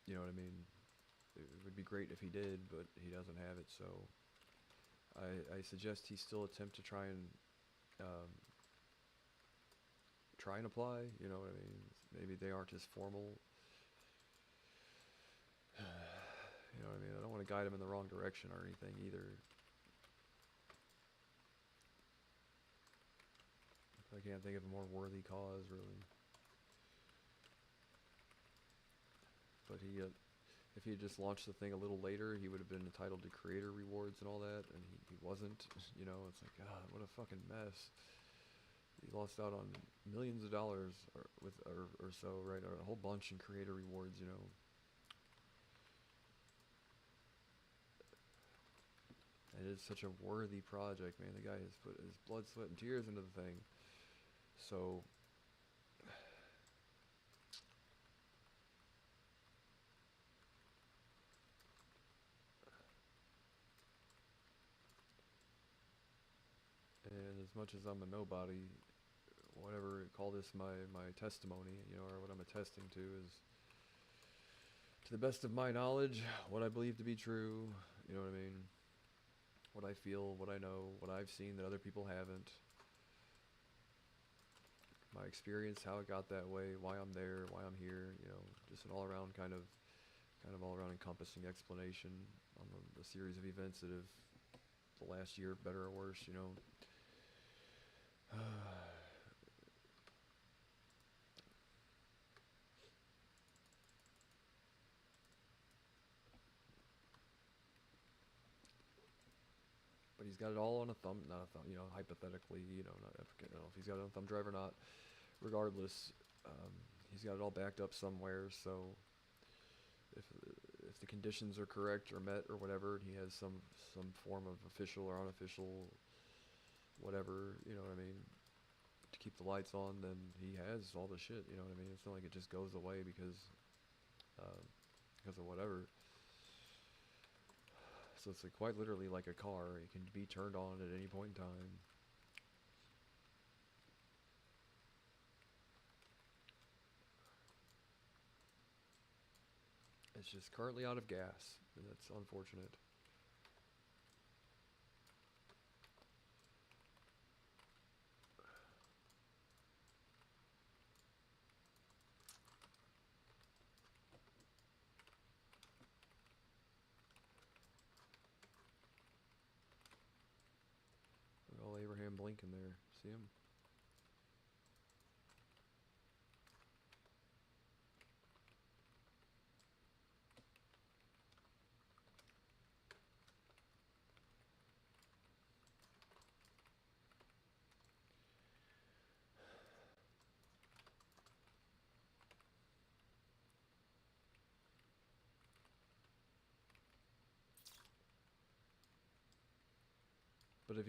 you know what I mean? It would be great if he did, but he doesn't have it, so I suggest he still attempt to um, try and apply, you know what I mean? Maybe they aren't as formal. You know what I mean? I don't want to guide him in the wrong direction or anything either. I can't think of a more worthy cause, really. But if he had just launched the thing a little later, he would have been entitled to creator rewards and all that, and he wasn't. You know, it's like, God, what a fucking mess. He lost out on millions of dollars or so, right? Or a whole bunch in creator rewards, you know. And it is such a worthy project, man. The guy has put his blood, sweat, and tears into the thing. So, and as much as I'm a nobody, whatever, call this my testimony, you know, or what I'm attesting to is, to the best of my knowledge, what I believe to be true, you know what I mean? What I feel, what I know, what I've seen that other people haven't. My experience, how it got that way, why I'm there, why I'm here, you know, just an all-around kind of all-around encompassing explanation on the series of events that have the last year, better or worse, you know. But he's got it all on a not a thumb, you know, hypothetically, you know, not, I don't know if he's got it on a thumb drive or not. Regardless, he's got it all backed up somewhere. So if if the conditions are correct or met or whatever, and he has some form of official or unofficial whatever, you know what I mean, to keep the lights on, then he has all the shit. You know what I mean? It's not like it just goes away uh, because of whatever. So it's like quite literally like a car. It can be turned on at any point in time. It's just currently out of gas, and that's unfortunate. Look at all Abraham Lincoln there. See him? But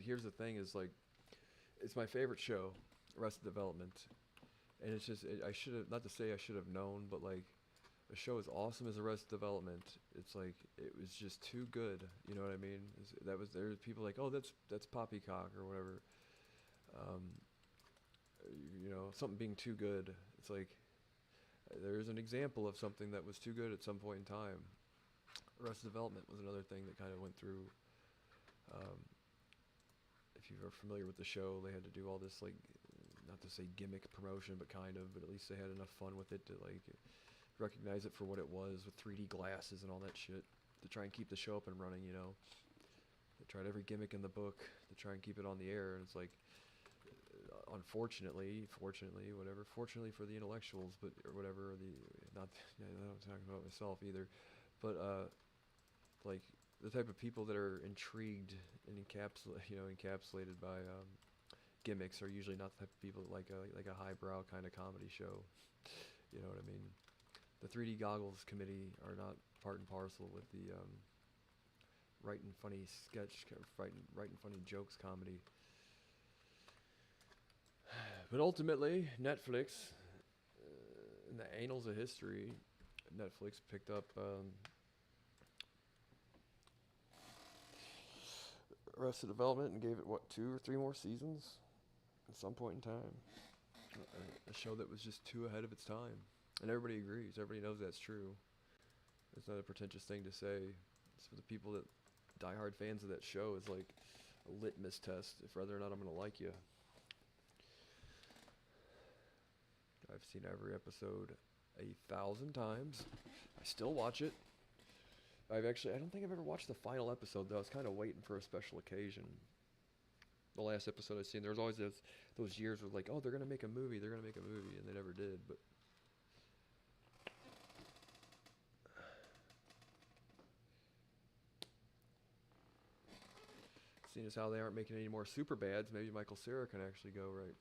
here's the thing: is like, it's my favorite show, Arrested Development, and it's just I should have, not to say I should have known, but like a show as awesome as Arrested Development, it's like it was just too good. You know what I mean? There's people like, oh, that's poppycock or whatever. Um, you know, something being too good. It's like there's an example of something that was too good at some point in time. Arrested Development was another thing that kind of went through. Um, if you are familiar with the show, they had to do all this like, not to say gimmick promotion, but kind of, but at least they had enough fun with it to like recognize it for what it was with 3D glasses and all that shit to try and keep the show up and running. You know, they tried every gimmick in the book to try and keep it on the air, and it's like, unfortunately, fortunately, whatever, fortunately for the intellectuals, but or whatever, the not, yeah, I'm talking about myself either, but like the type of people that are intrigued and encapsulated by gimmicks are usually not the type of people that like a highbrow kind of comedy show. You know what I mean? The 3D goggles committee are not part and parcel with the writing funny writing funny jokes comedy. But ultimately, Netflix, in the annals of history, Netflix picked up Arrested Development and gave it, what, 2 or 3 more seasons at some point in time. A show that was just too ahead of its time. And everybody agrees. Everybody knows that's true. It's not a pretentious thing to say. It's for the people that diehard fans of that show is like a litmus test if whether or not I'm going to like you. I've seen every episode 1,000 times. I still watch it. I don't think I've ever watched the final episode though. I was kind of waiting for a special occasion. The last episode I've seen, there was always those years where like, oh, they're gonna make a movie, and they never did. But seeing as how they aren't making any more super bads, maybe Michael Cera can actually go right.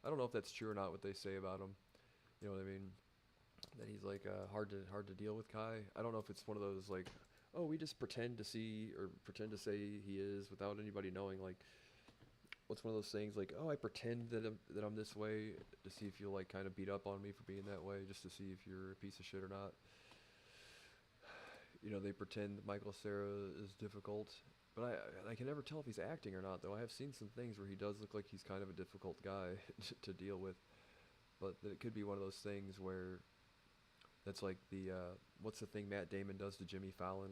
I don't know if that's true or not what they say about him. You know what I mean? That he's like hard to deal with Kai. I don't know if it's one of those like, oh, we just pretend to say he is without anybody knowing. Like, what's one of those things like, oh, I pretend that I'm this way to see if you'll like kind of beat up on me for being that way, just to see if you're a piece of shit or not. You know, they pretend Michael Cera is difficult, but I can never tell if he's acting or not. Though I have seen some things where he does look like he's kind of a difficult guy to deal with, but that it could be one of those things where that's like the what's the thing Matt Damon does to Jimmy Fallon,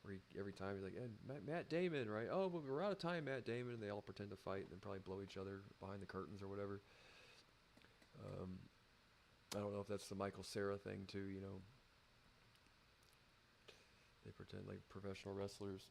where every time he's like, Matt Damon, right? Oh, but we're out of time, Matt Damon, and they all pretend to fight and then probably blow each other behind the curtains or whatever. I don't know if that's the Michael Cera thing too. You know, they pretend like professional wrestlers.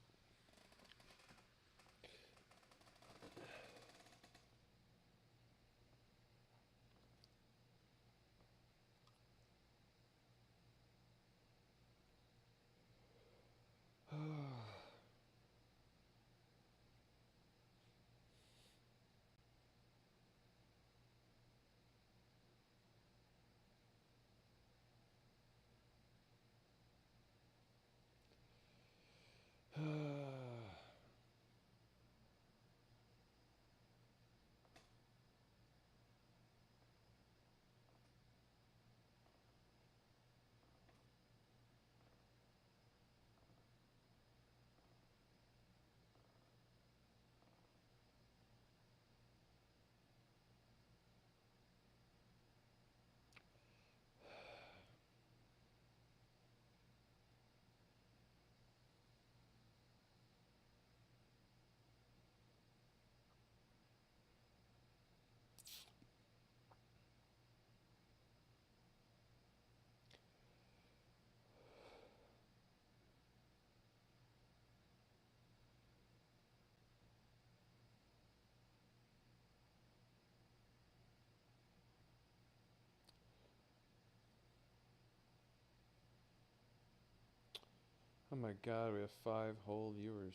Oh my god, we have 5 whole viewers.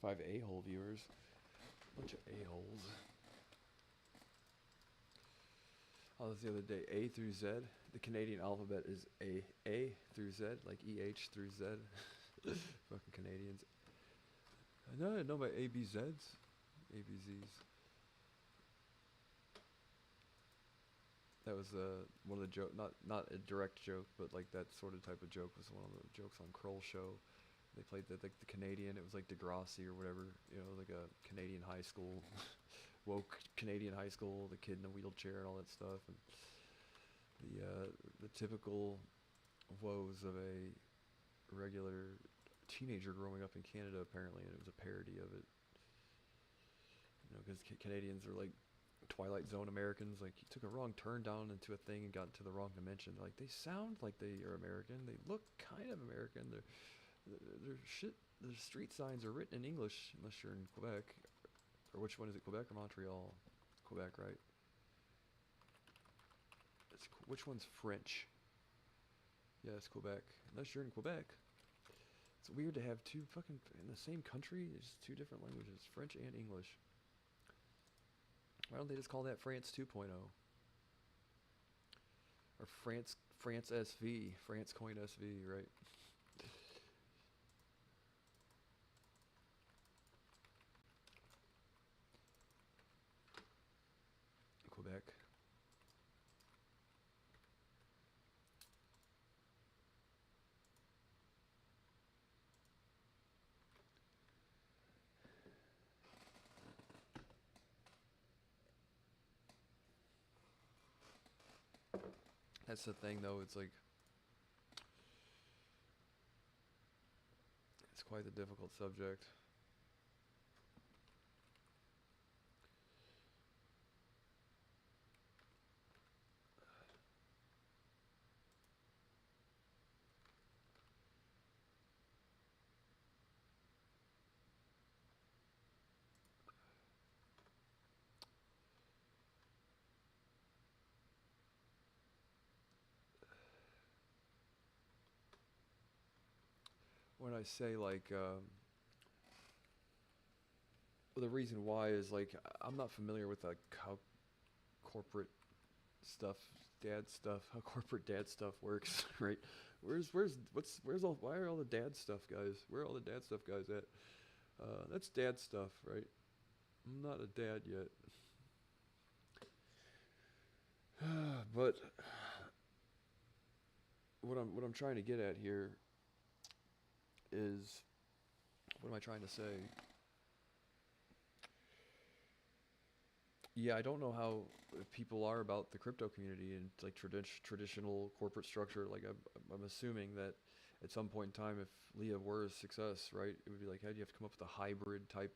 5 a-hole viewers. Bunch of a-holes. Oh, this the other day. A through Z. The Canadian alphabet is A through Z, like EH through Z. Fucking Canadians. I know my ABZs. ABZs. That was one of the joke, not a direct joke, but like that sort of type of joke was one of the jokes on Kroll show. They played the Canadian. It was like Degrassi or whatever, you know, like a Canadian high school, woke Canadian high school, the kid in a wheelchair and all that stuff, and the typical woes of a regular teenager growing up in Canada apparently, and it was a parody of it. You know, because Canadians are like Twilight Zone Americans. Like, you took a wrong turn down into a thing and got into the wrong dimension. Like, they sound like they are American. They look kind of American. Their shit. The street signs are written in English unless you're in Quebec, or which one is it? Quebec or Montreal? Quebec, right? Which one's French? Yeah, it's Quebec. Unless you're in Quebec. It's weird to have two fucking in the same country. It's two different languages, French and English. Why don't they just call that France 2.0? Or France SV, France Coin SV, right? Quebec. That's the thing, though. It's like, it's quite a difficult subject. When I say like, well, the reason why is like I'm not familiar with like how corporate stuff, dad stuff, how corporate dad stuff works, right? Why are all the dad stuff guys? Where are all the dad stuff guys at? That's dad stuff, right? I'm not a dad yet. But what I'm trying to get at here is, what am I trying to say? Yeah, I don't know how people are about the crypto community and like traditional corporate structure. Like, I'm assuming that at some point in time, if Leah were a success, right, it would be like, how do you have to come up with a hybrid type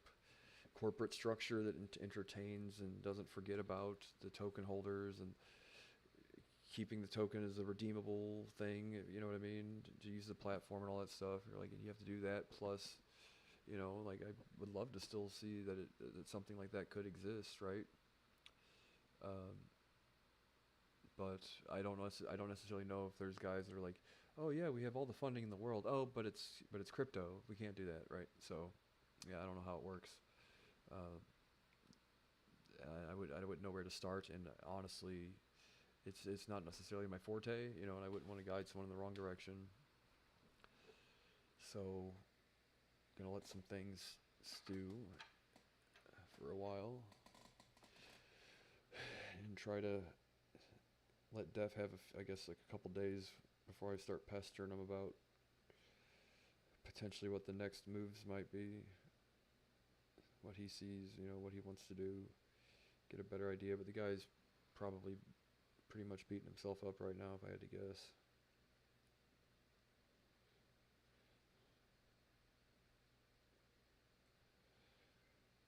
corporate structure that entertains and doesn't forget about the token holders and keeping the token as a redeemable thing, you know what I mean, to use the platform and all that stuff. You're like, you have to do that plus, you know, like, I would love to still see that something like that could exist, right? Um, but I don't know. I don't necessarily know if there's guys that are like, oh yeah, we have all the funding in the world. Oh, but it's crypto. We can't do that, right? So, yeah, I don't know how it works. Uh, I wouldn't know where to start, and honestly, it's not necessarily my forte, you know, and I wouldn't want to guide someone in the wrong direction. So, gonna let some things stew for a while, and try to let Def have, I guess, like a couple days before I start pestering him about potentially what the next moves might be, what he sees, you know, what he wants to do, get a better idea. But the guy's probably pretty much beating himself up right now, if I had to guess.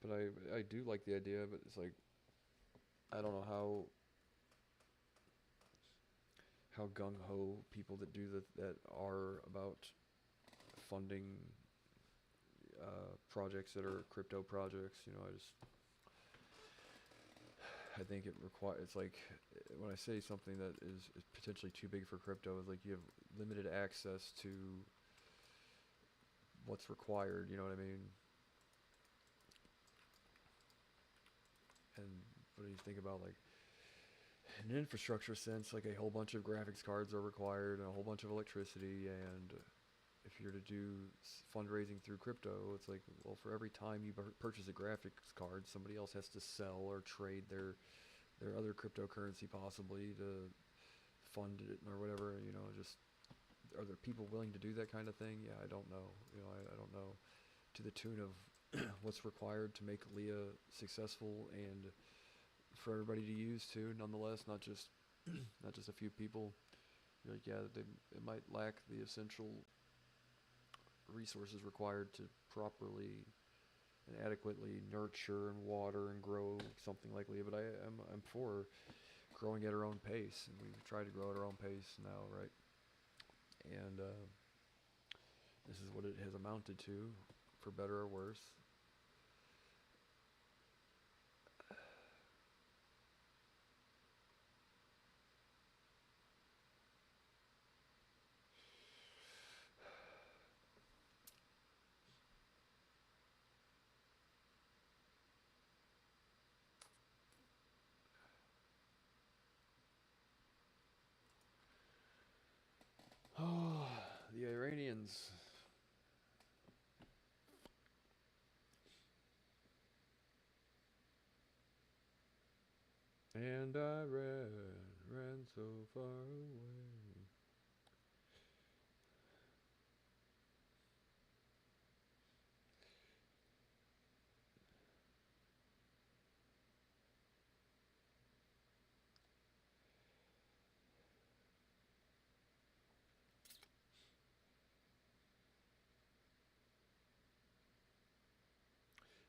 But I do like the idea, but it's like, I don't know how gung ho people that do that are about funding projects that are crypto projects. You know, I think it requires. It's like, when I say something that is potentially too big for crypto, is like you have limited access to what's required. You know what I mean? And what do you think about like in an infrastructure sense? Like a whole bunch of graphics cards are required, and a whole bunch of electricity, and if you're to do fundraising through crypto, it's like, well, for every time you purchase a graphics card, somebody else has to sell or trade their other cryptocurrency possibly to fund it or whatever. You know, just are there people willing to do that kind of thing? Yeah, I don't know. You know, I don't know to the tune of what's required to make Leah successful and for everybody to use too. Nonetheless, not just not just a few people. You're like, yeah, it might lack the essential resources required to properly and adequately nurture and water and grow something like Leah. But I'm for growing at our own pace, and we've tried to grow at our own pace now, right? And this is what it has amounted to, for better or worse. Oh, the Iranians. And I ran so far away.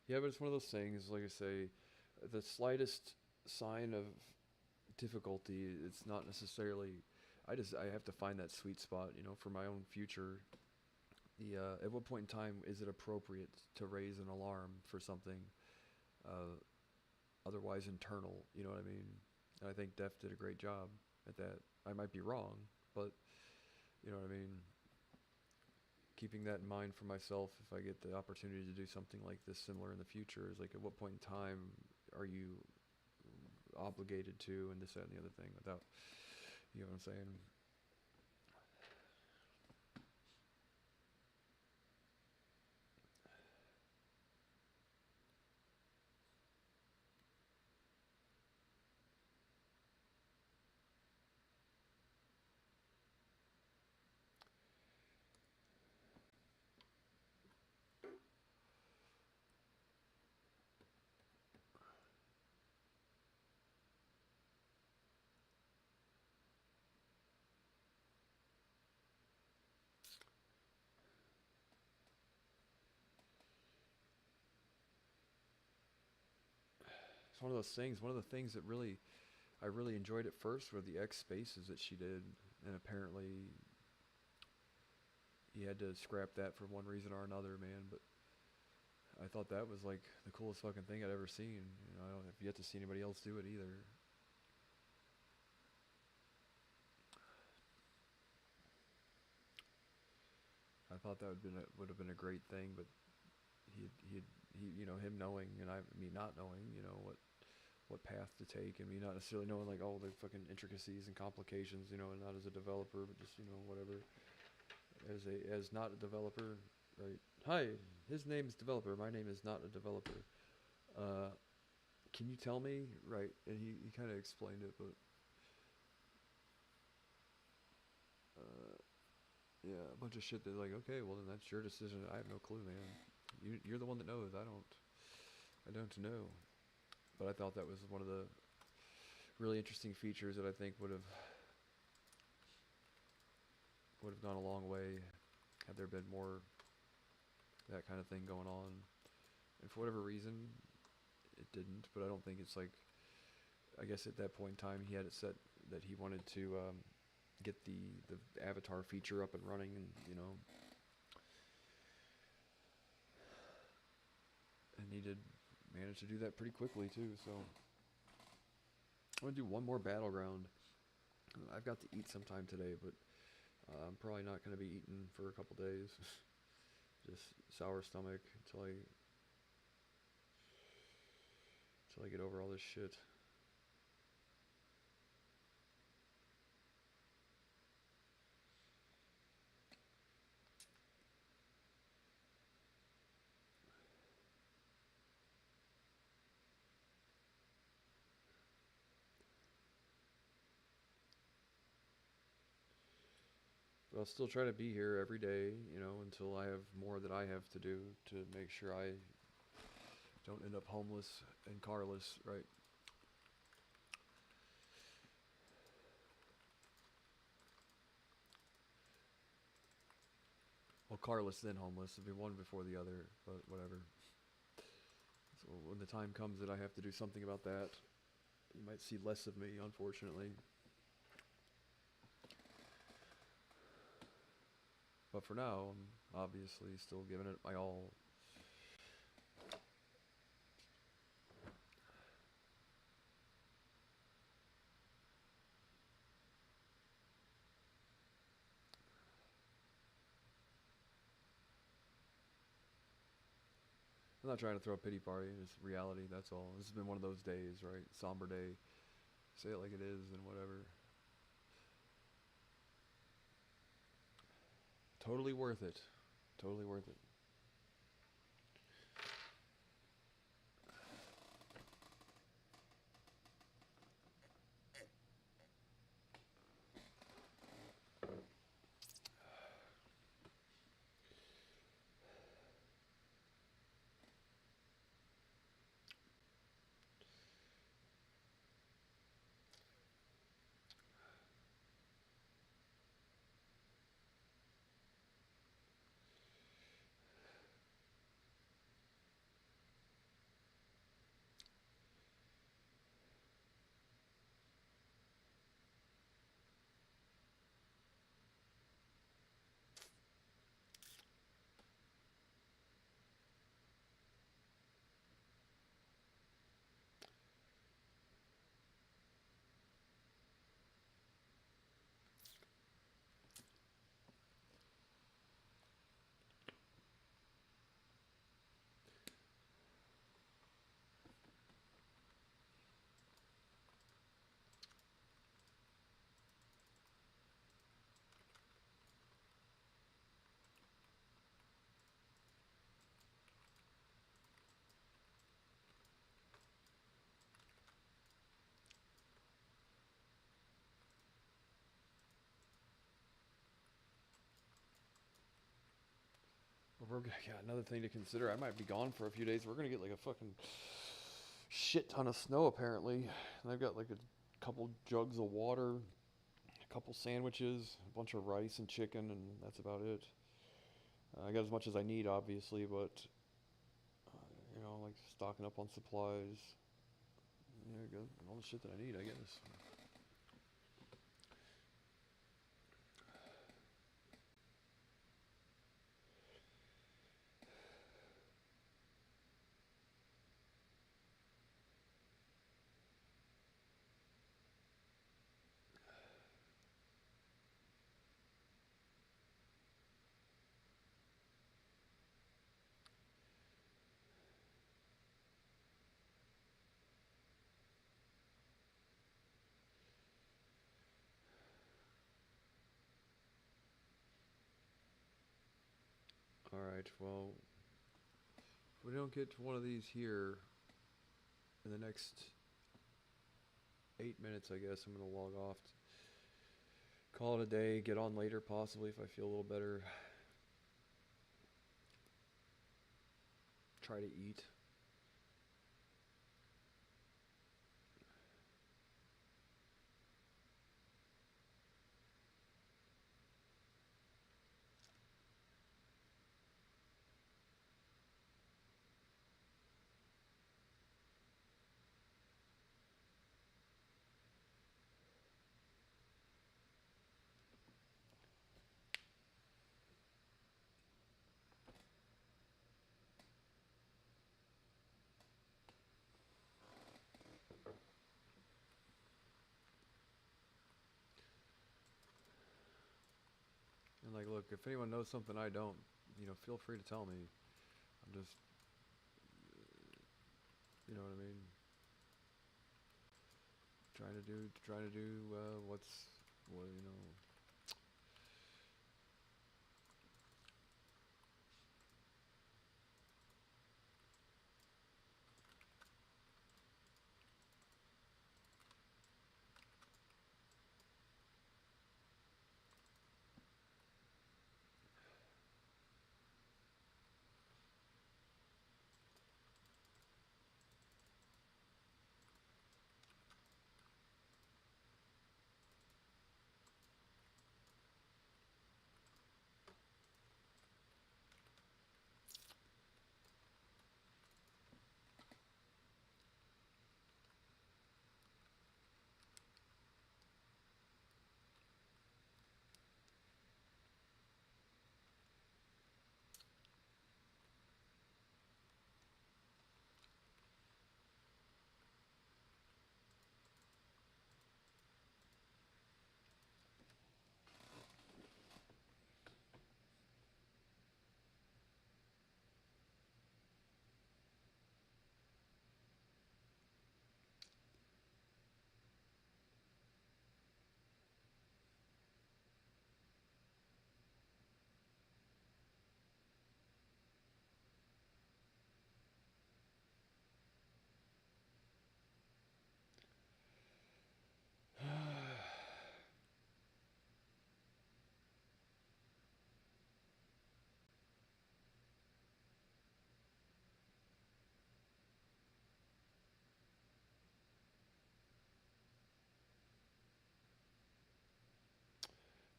Yeah, but it's one of those things, like I say, the slightest sign of difficulty, it's not necessarily. I have to find that sweet spot, you know, for my own future. The at what point in time is it appropriate to raise an alarm for something uh, otherwise internal? You know what I mean? And I think Def did a great job at that. I might be wrong, but you know what I mean. Keeping that in mind for myself, if I get the opportunity to do something like this similar in the future, is like at what point in time are you obligated to, and this, that, and the other thing, without, you know what I'm saying? It's one of those things. One of the things that really I really enjoyed at first were the X spaces that she did, and apparently he had to scrap that for one reason or another, man. But I thought that was like the coolest fucking thing I'd ever seen. You know, I don't have yet to see anybody else do it either. I thought that would have been a great thing, but he you know, him knowing and me not knowing, you know, what path to take, and me not necessarily knowing like all the fucking intricacies and complications, you know, and not as a developer, but just, you know, whatever, as not a developer, right? Hi, his name's developer. My name is not a developer. Uh, can you tell me, right? And he kind of explained it, but uh, yeah, a bunch of shit that like, okay, well then that's your decision. I have no clue, man. You're the one that knows. I don't know. But I thought that was one of the really interesting features that I think would have gone a long way had there been more that kind of thing going on. And for whatever reason, it didn't. But I don't think it's like, I guess at that point in time he had it set that he wanted to get the avatar feature up and running, and you know, and he did manage to do that pretty quickly too. So I'm gonna do one more battleground. I've got to eat sometime today, but I'm probably not gonna be eating for a couple days. Just sour stomach until I get over all this shit. But I'll still try to be here every day, you know, until I have more that I have to do to make sure I don't end up homeless and carless, right? Well, carless then homeless. It'd be one before the other, but whatever. So when the time comes that I have to do something about that, you might see less of me, unfortunately. But for now, I'm obviously still giving it my all. I'm not trying to throw a pity party. It's reality. That's all. This has been one of those days, right? Somber day. Say it like it is, and whatever. Totally worth it. Totally worth it. Yeah, another thing to consider. I might be gone for a few days. We're gonna get like a fucking shit ton of snow apparently, and I've got like a couple jugs of water, a couple sandwiches, a bunch of rice and chicken, and that's about it. I got as much as I need, obviously, but you know, like stocking up on supplies. Yeah, got all the shit that I need, I guess. All right. Well, if we don't get to one of these here in the next 8 minutes, I guess I'm gonna log off. Call it a day. Get on later, possibly if I feel a little better. Try to eat. And like, look, if anyone knows something I don't, feel free to tell me. I'm just, you know what I mean, trying to do what's, what, you know.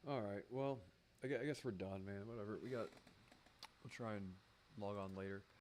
All right. Well, I guess we're done, man. Whatever. We'll try and log on later.